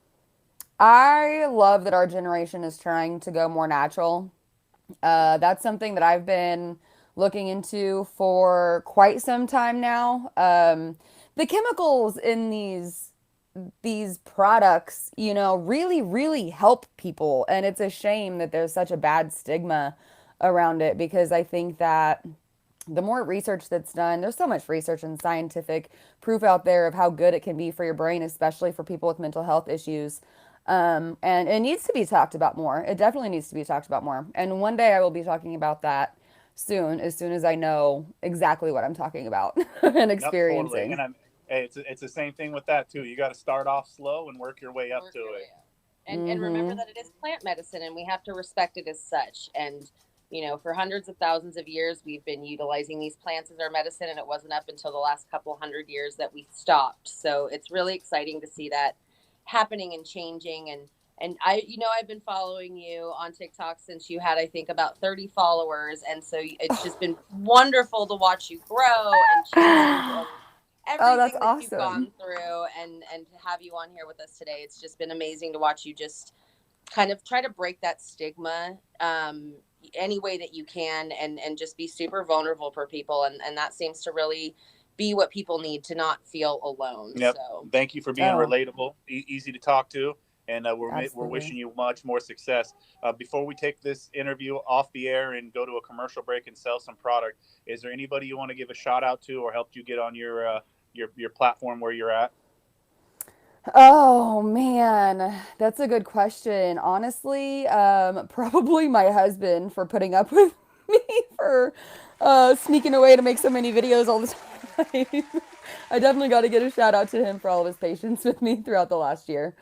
D: I love that our generation is trying to go more natural. That's something that I've been looking into for quite some time now. The chemicals in these products, you know, really, really help people, and it's a shame that there's such a bad stigma around it because I think that the more research that's done, there's so much research and scientific proof out there of how good it can be for your brain, especially for people with mental health issues. And it needs to be talked about more. It definitely needs to be talked about more. And one day I will be talking about that soon as I know exactly what I'm talking about and experiencing.
F: Totally. And it's the same thing with that too. You got to start off slow and work your way up
I: Work
F: to
I: your
F: it.
I: way up. And remember that it is plant medicine, and we have to respect it as such. And you know, for hundreds of thousands of years, we've been utilizing these plants as our medicine, and it wasn't up until the last couple hundred years that we stopped. So it's really exciting to see that happening and changing. And I, you know, I've been following you on TikTok since you had, I think, about 30 followers, and so it's just been wonderful to watch you grow and change. And everything
D: that's
I: that
D: awesome.
I: you've gone through, and to have you on here with us today, it's just been amazing to watch you just kind of try to break that stigma any way that you can, and just be super vulnerable for people, and that seems to really be what people need to not feel alone.
F: Yep.
I: So
F: Thank you for being relatable, easy to talk to, and we're wishing you much more success. Before we take this interview off the air and go to a commercial break and sell some product, is there anybody you want to give a shout out to or helped you get on your platform where you're at?
D: Oh man, that's a good question. Honestly, probably my husband for putting up with me for sneaking away to make so many videos all the time. I definitely got to get a shout out to him for all of his patience with me throughout the last year.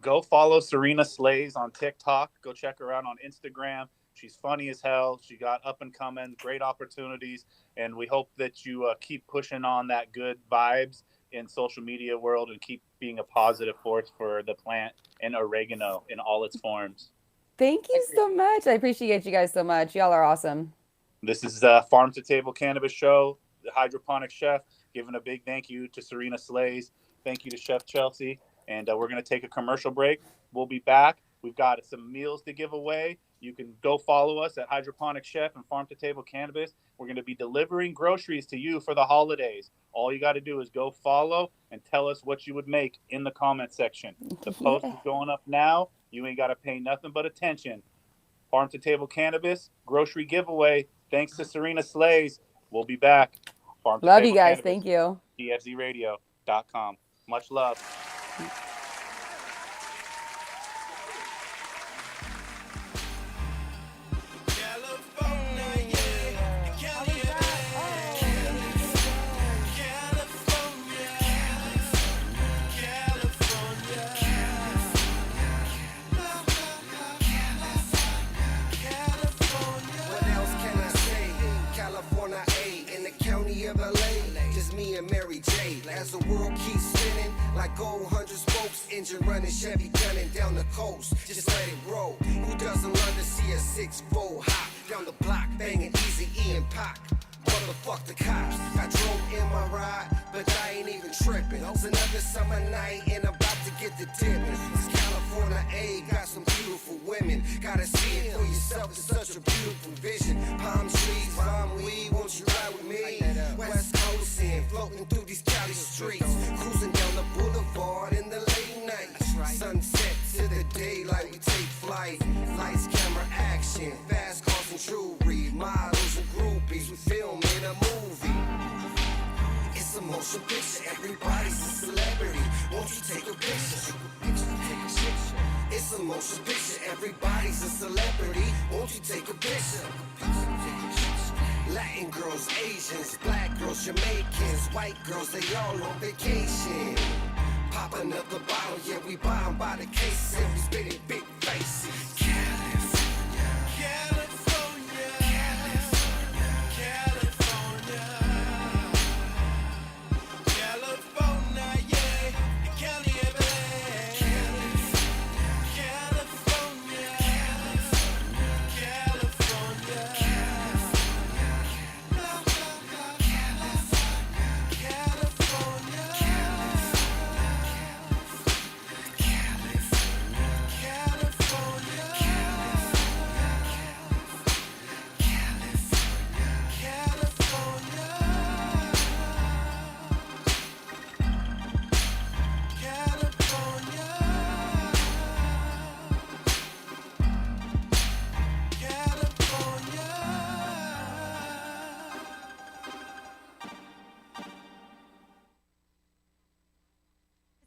F: Go follow Serena Slays on TikTok. Go check her out on Instagram. She's funny as hell. She got up and coming, great opportunities, and we hope that you keep pushing on that good vibes in social media world and keep being a positive force for the plant and oregano in all its forms.
D: Thank you so much. I appreciate you guys so much. Y'all are awesome.
F: This is Farm to Table Cannabis Show, the Hydroponic Chef, giving a big thank you to Serena Slays. Thank you to Chef Chelsea. And we're going to take a commercial break. We'll be back. We've got some meals to give away. You can go follow us at Hydroponic Chef and Farm to Table Cannabis. We're going to be delivering groceries to you for the holidays. All you got to do is go follow and tell us what you would make in the comment section. The post is going up now. You ain't got to pay nothing but attention. Farm to Table Cannabis, grocery giveaway. Thanks to Serena Slays. We'll be back. Farm to
D: Love
F: Table
D: you guys.
F: Cannabis,
D: Thank you.
F: DFZradio.com. Much love.
A: What else can I say? California A in the county of LA. Just me and Mary J. As the world keeps spinning like gold 100 spokes, engine running, Chevy gunning down the coast. Just let it roll. Who doesn't love to see a 6-4 hop down the block, banging Easy E and Pac? Motherfuck the cops. I drove in my ride, but I ain't even tripping. It's another summer night and I'm about to get the dipping. It's California A, got some beautiful women. Gotta see it for yourself, it's such a beautiful vision. Palm trees, palm weed, won't you ride with me? West Coast in, floating through these Cali streets. Cruising down the boulevard in the late night. Sunset to the daylight, we take flight. Lights, camera, action, fast cars and jewelry. Models and groupies, we film in a movie. It's a motion picture, everybody's a celebrity. Won't you take a picture? It's a motion picture, everybody's a celebrity. Won't you take a picture? Latin girls, Asians, black girls, Jamaicans, white girls, they all on vacation. Pop another bottle, yeah, we buy 'em by the case, and we spit it big faces. California, California, California, California, California, yeah, the county of LA. California, California, California,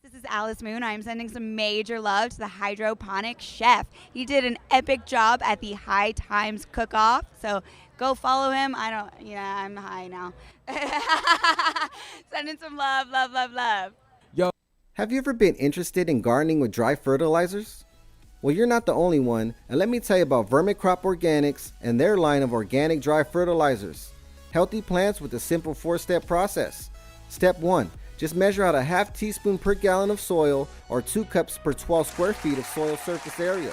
J: This is Alice Moon. I'm sending some major love to the hydroponic chef. He did an epic job at the High Times Cook-Off. So go follow him. I'm high now. Sending some love, love, love, love.
K: Have you ever been interested in gardening with dry fertilizers? Well, you're not the only one, and let me tell you about Vermicrop Organics and their line of organic dry fertilizers. Healthy plants with a simple 4-step process. Step 1. Just measure out a half teaspoon per gallon of soil or 2 cups per 12 square feet of soil surface area.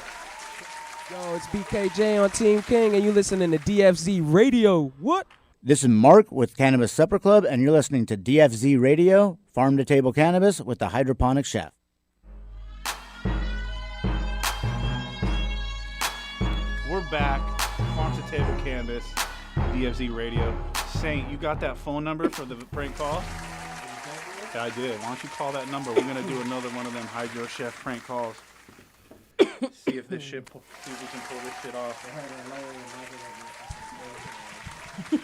L: Yo, it's BKJ on Team King, and you listening to DFZ Radio. What?
M: This is Mark with Cannabis Supper Club, and you're listening to DFZ Radio, Farm to Table Cannabis with the Hydroponic Chef.
F: We're back. Farm to Table Cannabis, DFZ Radio. Saint, you got that phone number for the prank call? Yeah, I did. Why don't you call that number? We're gonna do another one of them Hydro Chef prank calls. See if we can pull this shit off.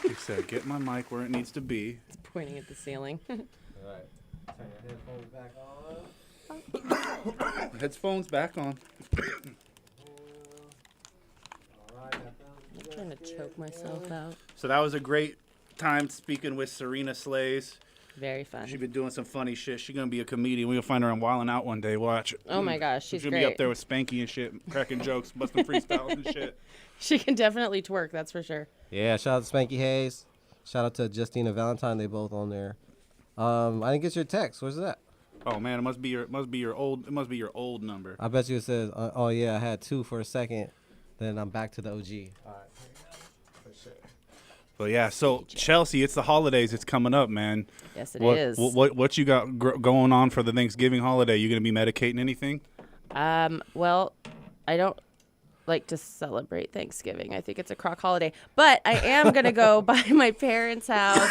F: He said, "Get my mic where it needs to be."
H: It's pointing at the ceiling.
G: All right. Turn your headphones back on.
F: Headphones back on.
H: I'm trying to choke myself out.
F: So that was a great time speaking with Serena Slays.
H: Very fun.
F: She's been doing some funny shit. She's gonna be a comedian. We're gonna find her on Wildin' Out one day. Watch.
H: Oh my gosh, she's
F: gonna
H: great.
F: be up there with Spanky and shit, cracking jokes, busting freestyles and shit.
H: She can definitely twerk, that's for sure.
G: Yeah, shout out to Spanky Hayes. Shout out to Justina Valentine. They both on there. I didn't get your text. Where's that?
F: Oh man, it must be your old number.
G: I bet you it says, oh yeah, I had 2 for a second. Then I'm back to the OG. All right.
F: But yeah, so Chelsea, it's the holidays. It's coming up, man.
H: Yes, it is.
F: What you got going on for the Thanksgiving holiday? You gonna be medicating anything?
H: Well, I don't like to celebrate Thanksgiving. I think it's a crock holiday. But I am gonna go by my parents' house.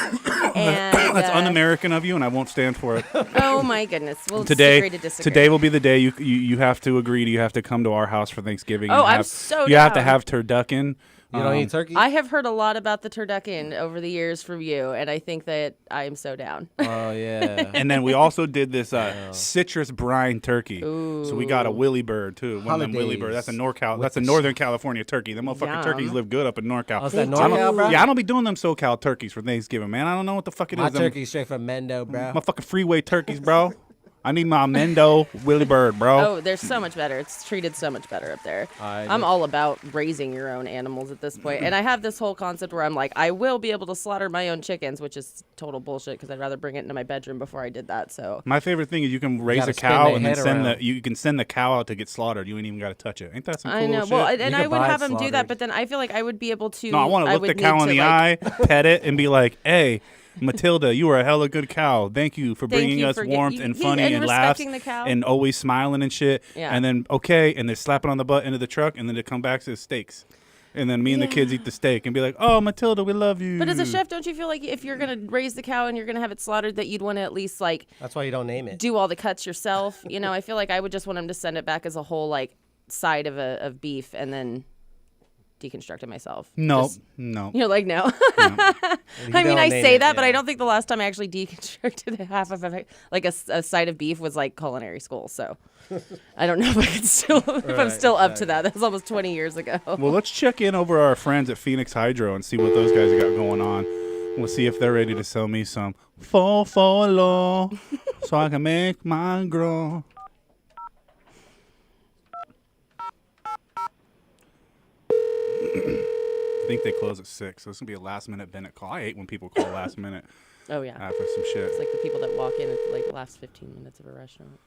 H: And
F: that's un-American of you, and I won't stand for it.
H: Oh my goodness. We'll
F: today
H: agree to disagree.
F: Today will be the day you have to agree. You have to come to our house for Thanksgiving.
H: Oh, I'm so
F: You have to
H: down.
F: have turducken
G: You don't eat turkey?
H: I have heard a lot about the turducken over the years from you, and I think that I am so down.
G: Oh, yeah.
F: And then we also did this citrus brine turkey.
H: Ooh.
F: So we got a Willy Bird, too. One of them Willy Bird. That's a NorCal. That's a Northern California turkey. Them motherfucking turkeys live good up in NorCal.
G: Oh, is that NorCal, bro?
F: Yeah, I don't be doing them SoCal turkeys for Thanksgiving, man. I don't know what the fuck it
G: My
F: is.
G: turkey straight from Mendo, bro.
F: My fucking freeway turkeys, bro. I need my Mendo Willy Bird, bro.
H: Oh, they're so much better. It's treated so much better up there. I'm all about raising your own animals at this point. And I have this whole concept where I'm like, I will be able to slaughter my own chickens, which is total bullshit because I'd rather bring it into my bedroom before I did that. So
F: my favorite thing is you can raise a cow and then you can send the cow out to get slaughtered. You ain't even got to touch it. Ain't that some cool
H: I know.
F: shit?
H: Well, and I would have him do that, but then I feel like I would be able to.
F: No, I want to look the cow in the eye, pet it, and be like, hey, Matilda, you are a hella good cow. Thank you for bringing us warmth and funny and laughs and always smiling and shit.
H: Yeah.
F: And then, okay, and they're slapping on the butt into the truck, and then they come back to the steaks. And then me and the kids eat the steak and be like, oh, Matilda, we love you.
H: But as a chef, don't you feel like if you're going to raise the cow and you're going to have it slaughtered, that you'd want to at least, like...
G: That's why you don't name it.
H: Do all the cuts yourself. You know, I feel like I would just want him to send it back as a whole, like, side of beef and then deconstruct it myself.
F: No.
H: You're like, no. I mean, I say that, but I don't think the last time I actually deconstructed half of it, like a side of beef, was like culinary school. So I don't know if I could still, if I'm still up to that. That was almost 20 years ago.
F: Well, let's check in over our friends at Phoenix Hydro and see what those guys got going on. We'll see if they're ready to sell me some low so I can make mine grow. I think they close at 6, so this will be a last-minute Bennett call. I hate when people call last minute.
H: Oh, yeah.
F: For some shit.
H: It's like the people that walk in at like the last 15 minutes of a restaurant.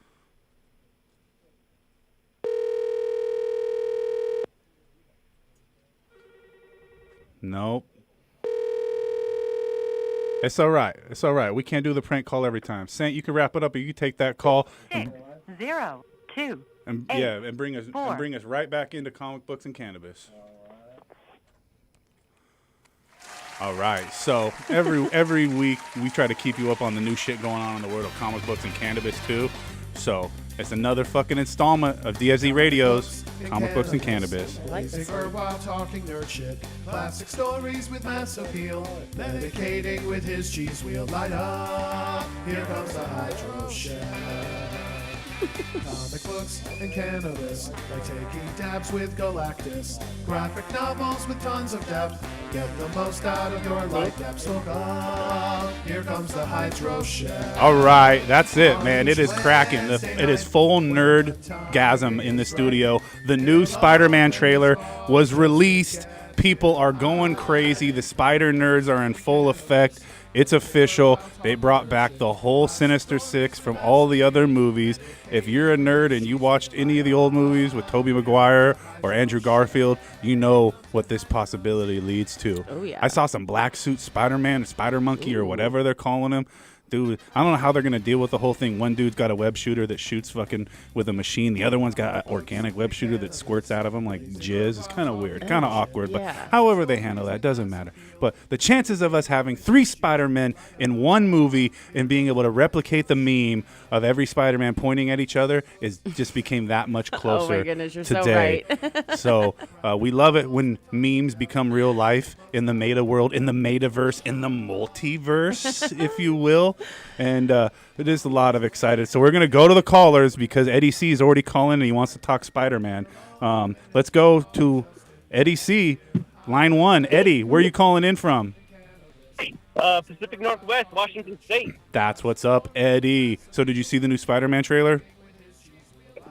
F: Nope. It's all right. It's all right. We can't do the prank call every time. Saint, you can wrap it up, or you can take that call.
N: 6, 0, 2,
F: and
N: 8,
F: and bring us right back into comic books and cannabis. All right. So every week we try to keep you up on the new shit going on in the world of comic books and cannabis too. So it's another fucking installment of DFZ Radio's Comic Books and Cannabis.
O: Music or while talking nerd shit. Classic stories with mass appeal. Medicating with his cheese wheel. Light up. Here comes the Hydro Chef. Comic books and cannabis, like taking dabs with Galactus. Graphic novels with tons of depth. Get the most out of your light depth. So come, here comes the Hydro Chef.
F: All right, that's it, man. It is cracking. It is full nerd-gasm in the studio. The new Spider-Man trailer was released. People are going crazy. The Spider nerds are in full effect. It's official. They brought back the whole Sinister Six from all the other movies. If you're a nerd and you watched any of the old movies with Tobey Maguire or Andrew Garfield, you know what this possibility leads to.
H: Oh, yeah.
F: I saw some black suit Spider-Man, Spider Monkey, or whatever they're calling him. Dude, I don't know how they're going to deal with the whole thing. One dude's got a web shooter that shoots fucking with a machine. The other one's got an organic web shooter that squirts out of him like jizz. It's kind of weird, kind of awkward.
H: Yeah.
F: But however they handle that, doesn't matter. But the chances of us having 3 Spider-Men in one movie and being able to replicate the meme of every Spider-Man pointing at each other just became that much closer
H: oh my goodness, you're
F: today.
H: So right.
F: So we love it when memes become real life in the meta world, in the metaverse, in the multiverse, if you will. And it is a lot of excited. So we're going to go to the callers because Eddie C is already calling and he wants to talk Spider-Man. Let's go to Eddie C, line 1. Eddie, where are you calling in from?
P: Pacific Northwest, Washington State.
F: That's what's up, Eddie. So did you see the new Spider-Man trailer?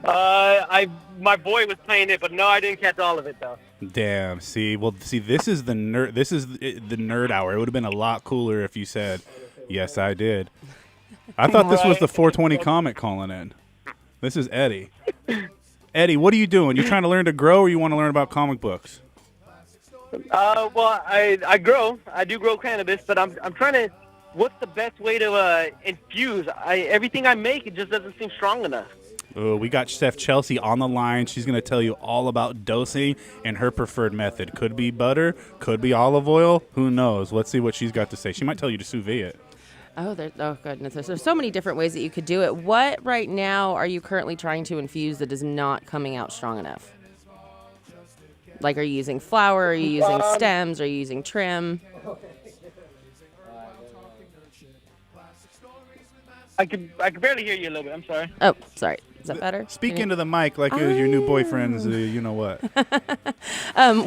P: My boy was playing it, but no, I didn't catch all of it though.
F: Damn. See, this is the nerd. This is the nerd hour. It would have been a lot cooler if you said, "Yes, I did." I thought this was the 420 comic calling in. This is Eddie. Eddie, what are you doing? You trying to learn to grow, or you want to learn about comic books?
P: Well, I grow. I do grow cannabis, but I'm trying to. What's the best way to infuse? Everything I make, it just doesn't seem strong enough.
F: We got Chef Chelsea on the line. She's going to tell you all about dosing and her preferred method. Could be butter, could be olive oil. Who knows? Let's see what she's got to say. She might tell you to sous vide it.
H: Oh, goodness. There's so many different ways that you could do it. What right now are you currently trying to infuse that is not coming out strong enough? Like, are you using flower? Are you using stems? Are you using trim?
P: I could barely hear you a little bit. I'm sorry.
H: Oh, sorry. Is that better?
F: Speak into the mic like it was your new boyfriend's, you know what.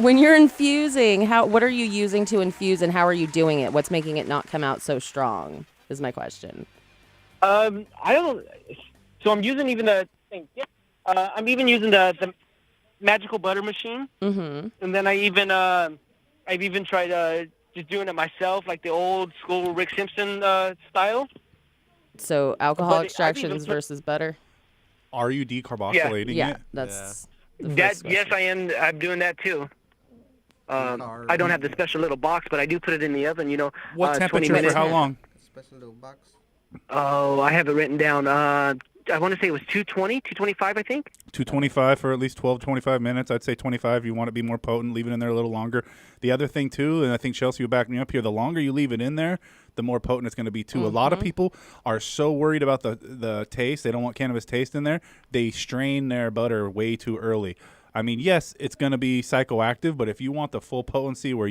H: When you're infusing, what are you using to infuse, and how are you doing it? What's making it not come out so strong is my question.
P: I don't. So I'm using even I'm even using the magical butter machine.
H: Mm-hmm.
P: And then I've even tried just doing it myself, like the old school Rick Simpson style.
H: So alcohol extractions versus butter.
F: Are you decarboxylating it?
H: Yeah, that's
P: yes, I am. I'm doing that too. I don't have the special little box, but I do put it in the oven.
F: What temperature for how long?
G: Special little box.
P: Oh, I have it written down. I want to say it was 220, 225, I think.
F: 225 for at least 12 to 25 minutes. I'd say 25. You want it to be more potent, leave it in there a little longer. The other thing, too, and I think Chelsea will back me up here, the longer you leave it in there, the more potent it's going to be, too. A lot of people are so worried about the taste. They don't want cannabis taste in there. They strain their butter way too early. I mean, yes, it's going to be psychoactive, but if you want the full potency where,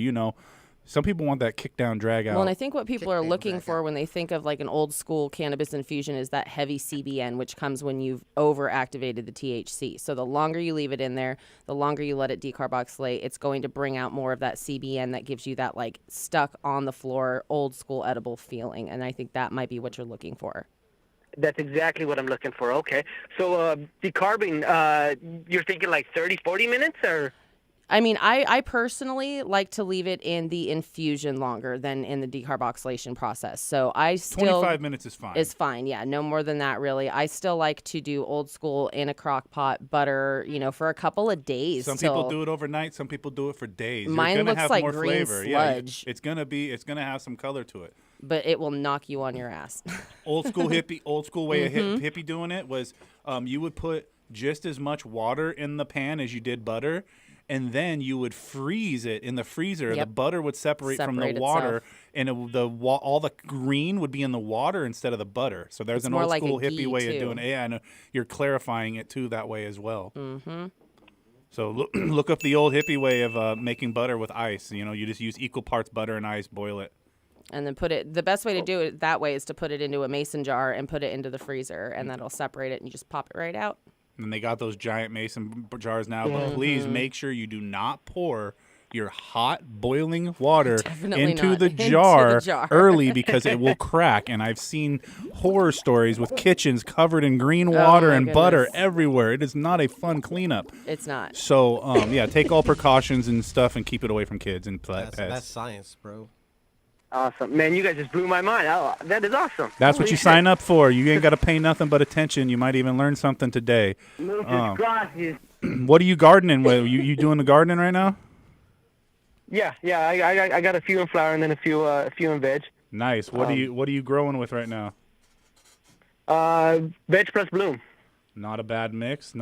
F: some people want that kick down, drag out.
H: Well, and I think what people are looking for when they think of like an old school cannabis infusion is that heavy CBN, which comes when you've overactivated the THC. So the longer you leave it in there, the longer you let it decarboxylate, it's going to bring out more of that CBN that gives you that like stuck on the floor, old school edible feeling. And I think that might be what you're looking for.
P: That's exactly what I'm looking for. Okay. So decarbing, you're thinking like 30, 40 minutes or?
H: I mean, I personally like to leave it in the infusion longer than in the decarboxylation process. So I still
F: 25 minutes is fine.
H: Is fine, yeah, no more than that really. I still like to do old school in a crock pot butter, for a couple of days.
F: Some people do it overnight. Some people do it for days.
H: Mine
F: You're gonna
H: looks
F: have
H: like
F: more
H: green
F: flavor.
H: sludge.
F: Yeah, it's gonna have some color to it.
H: But it will knock you on your ass.
F: Old school way of hippie doing it was you would put just as much water in the pan as you did butter. And then you would freeze it in the freezer.
H: Yep.
F: The butter would separate from the water, and all the green would be in the water instead of the butter. So there's an old school hippie way of doing it. Yeah, and you're clarifying it too that way as well.
H: Mm-hmm.
F: So look up the old hippie way of making butter with ice. You just use equal parts butter and ice, boil it.
H: And then the best way to do it that way is to put it into a mason jar and put it into the freezer, and that'll separate it, and you just pop it right out.
F: And they got those giant mason jars now, but please make sure you do not pour your hot boiling water into the jar early because it will crack. And I've seen horror stories with kitchens covered in green water and butter everywhere. It is not a fun cleanup.
H: It's not.
F: So, take all precautions and stuff and keep it away from kids and pets.
G: That's science, bro.
P: Awesome. Man, you guys just blew my mind. That is awesome.
F: That's what you sign up for. You ain't got to pay nothing but attention. You might even learn something today. What are you gardening with? You doing the gardening right now?
P: Yeah. I got a few in flower and then a few in veg.
F: Nice. What are you growing with right now?
P: Veg plus bloom.
F: Not a bad mix.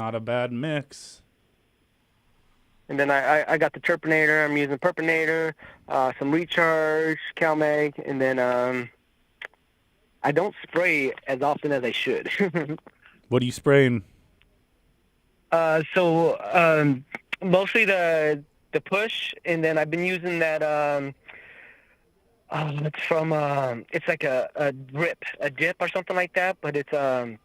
P: And then I got the Terpinator. I'm using Purpinator, some Recharge, CalMag, and then I don't spray as often as I should.
F: What are you spraying?
P: So mostly the push, and then I've been using that. It's from it's like a dip or something like that, but it's from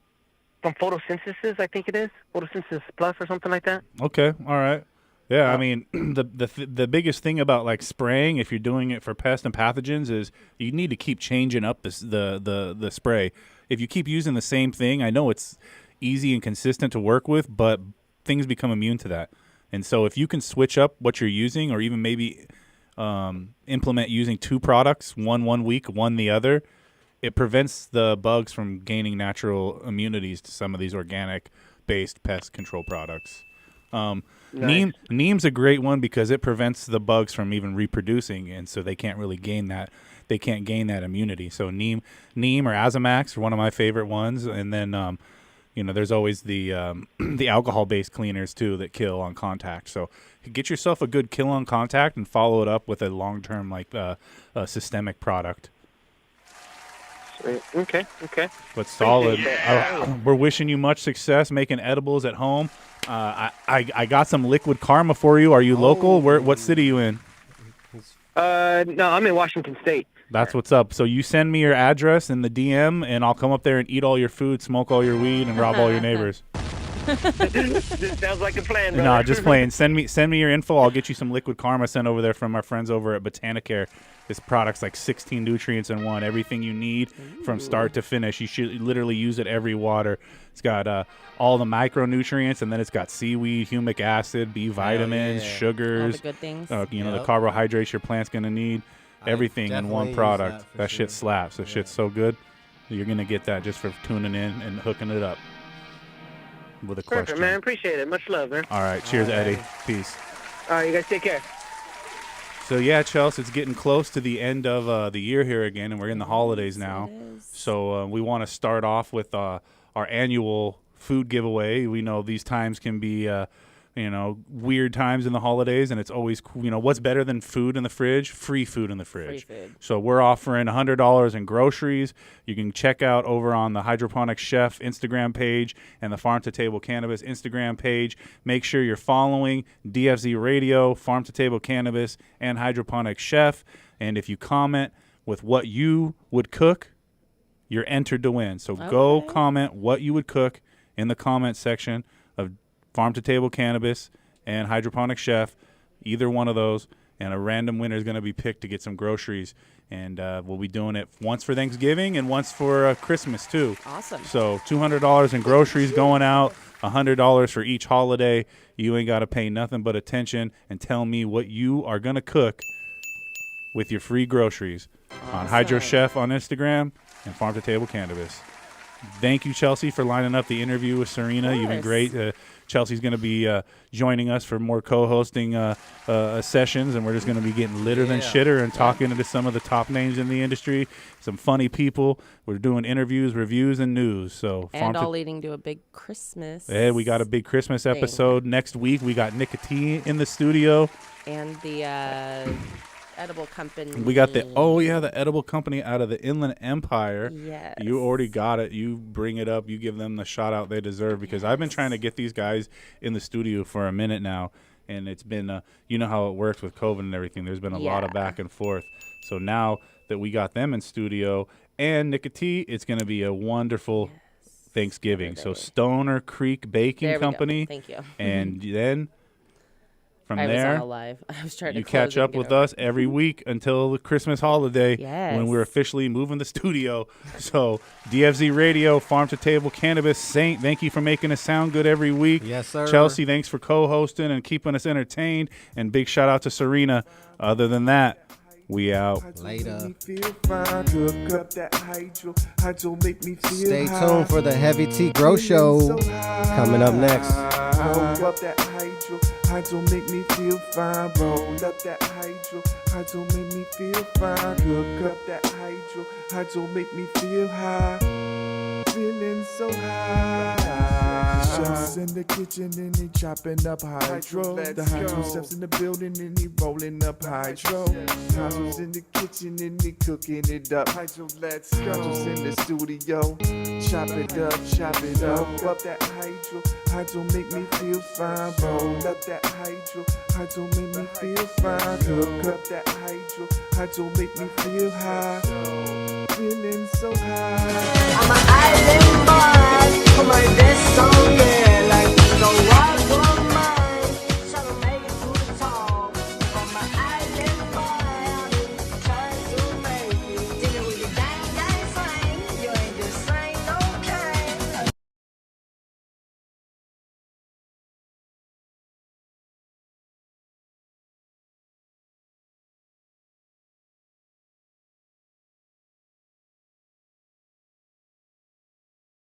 P: Photosynthesis, I think it is Photosynthesis Plus or something like that.
F: Okay, all right. Yeah, I mean, the biggest thing about like spraying, if you're doing it for pests and pathogens, is you need to keep changing up the spray. If you keep using the same thing, I know it's easy and consistent to work with, but things become immune to that. And so if you can switch up what you're using, or even maybe implement using two products, one week, one the other, it prevents the bugs from gaining natural immunities to some of these organic-based pest control products.
P: Nice.
F: Neem's a great one because it prevents the bugs from even reproducing, and so they can't really gain that. They can't gain that immunity. So Neem or Azamax are one of my favorite ones, and then there's always the the alcohol-based cleaners too that kill on contact. So get yourself a good kill on contact and follow it up with a long-term systemic product.
P: Okay.
F: But solid.
P: Appreciate that.
F: We're wishing you much success making edibles at home. I got some liquid karma for you. Are you local? What city you in?
P: No, I'm in Washington State.
F: That's what's up. So you send me your address in the DM, and I'll come up there and eat all your food, smoke all your weed, and rob all your neighbors.
P: This sounds like a plan, brother.
F: No, just playing. Send me your info. I'll get you some liquid karma sent over there from our friends over at Botanicare. This product's like 16 nutrients in one. Everything you need from start to finish. You should literally use it every water. It's got all the micronutrients, and then it's got seaweed, humic acid, B vitamins, sugars.
H: All the good things.
F: The carbohydrates your plant's going to need. Everything in one product. That shit slaps. That shit's so good. You're going to get that just for tuning in and hooking it up with a question.
P: Perfect, man. Appreciate it. Much love, man.
F: All right. Cheers, Eddie. Peace.
P: All right, you guys take care.
F: So, yeah, Chelsea, it's getting close to the end of the year here again, and we're in the holidays now. So we want to start off with our annual food giveaway. We know these times can be weird times in the holidays, and it's always, what's better than food in the fridge? Free food in the fridge.
H: Free food.
F: So we're offering $100 in groceries. You can check out over on the Hydroponic Chef Instagram page and the Farm to Table Cannabis Instagram page. Make sure you're following DFZ Radio, Farm to Table Cannabis, and Hydroponic Chef. And if you comment with what you would cook, you're entered to win. So go comment what you would cook in the comment section of Farm to Table Cannabis and Hydroponic Chef, either one of those, and a random winner is going to be picked to get some groceries. And we'll be doing it once for Thanksgiving and once for Christmas, too.
H: Awesome.
F: So $200 in groceries going out, $100 for each holiday. You ain't got to pay nothing but attention and tell me what you are going to cook with your free groceries on Hydro Chef on Instagram and Farm to Table Cannabis. Thank you, Chelsea, for lining up the interview with Serena. You've been great. Chelsea's going to be joining us for more co-hosting sessions, and we're just going to be getting litter than shitter and talking to some of the top names in the industry, some funny people. We're doing interviews, reviews, and news. So
H: and all leading to a big Christmas.
F: Yeah, we got a big Christmas episode next week. We got Nicotine in the studio.
H: And the edible company.
F: We got the edible company out of the Inland Empire.
H: Yes.
F: You already got it. You bring it up. You give them the shout out they deserve, because I've been trying to get these guys in the studio for a minute now, and it's been you know how it works with COVID and everything. There's been a lot of back and forth. So now that we got them in studio and Nicotine, it's going to be a wonderful Thanksgiving. So Stoner Creek Baking Company.
H: Thank you.
F: And then from
H: I
F: there,
H: was all live. I was trying to
F: you catch up with us every week until the Christmas holiday when we're officially moving the studio. So DFZ Radio, Farm to Table Cannabis, Saint, thank you for making us sound good every week.
G: Yes, sir.
F: Chelsea, thanks for co-hosting and keeping us entertained. And big shout out to Serena. Other than that, we out.
G: Later.
E: Stay
G: tuned for the Heavy Tea Grow Show coming up next.
E: Hydro make me feel fine. Roll up that hydro make me feel fine. Cook up that hydro make me feel high. Feeling so high. Chefs in the kitchen and they chopping up hydro. The hydro chefs in the building and they rolling up hydro. Hydro's in the kitchen and they cooking it up. Hydro, let's go. Hydro's in the studio. Chop it up. Up that hydro make me feel fine. Roll up that hydro make me feel fine. Cook up that hydro make me feel high. Feeling so high.
A: I'm an island boy.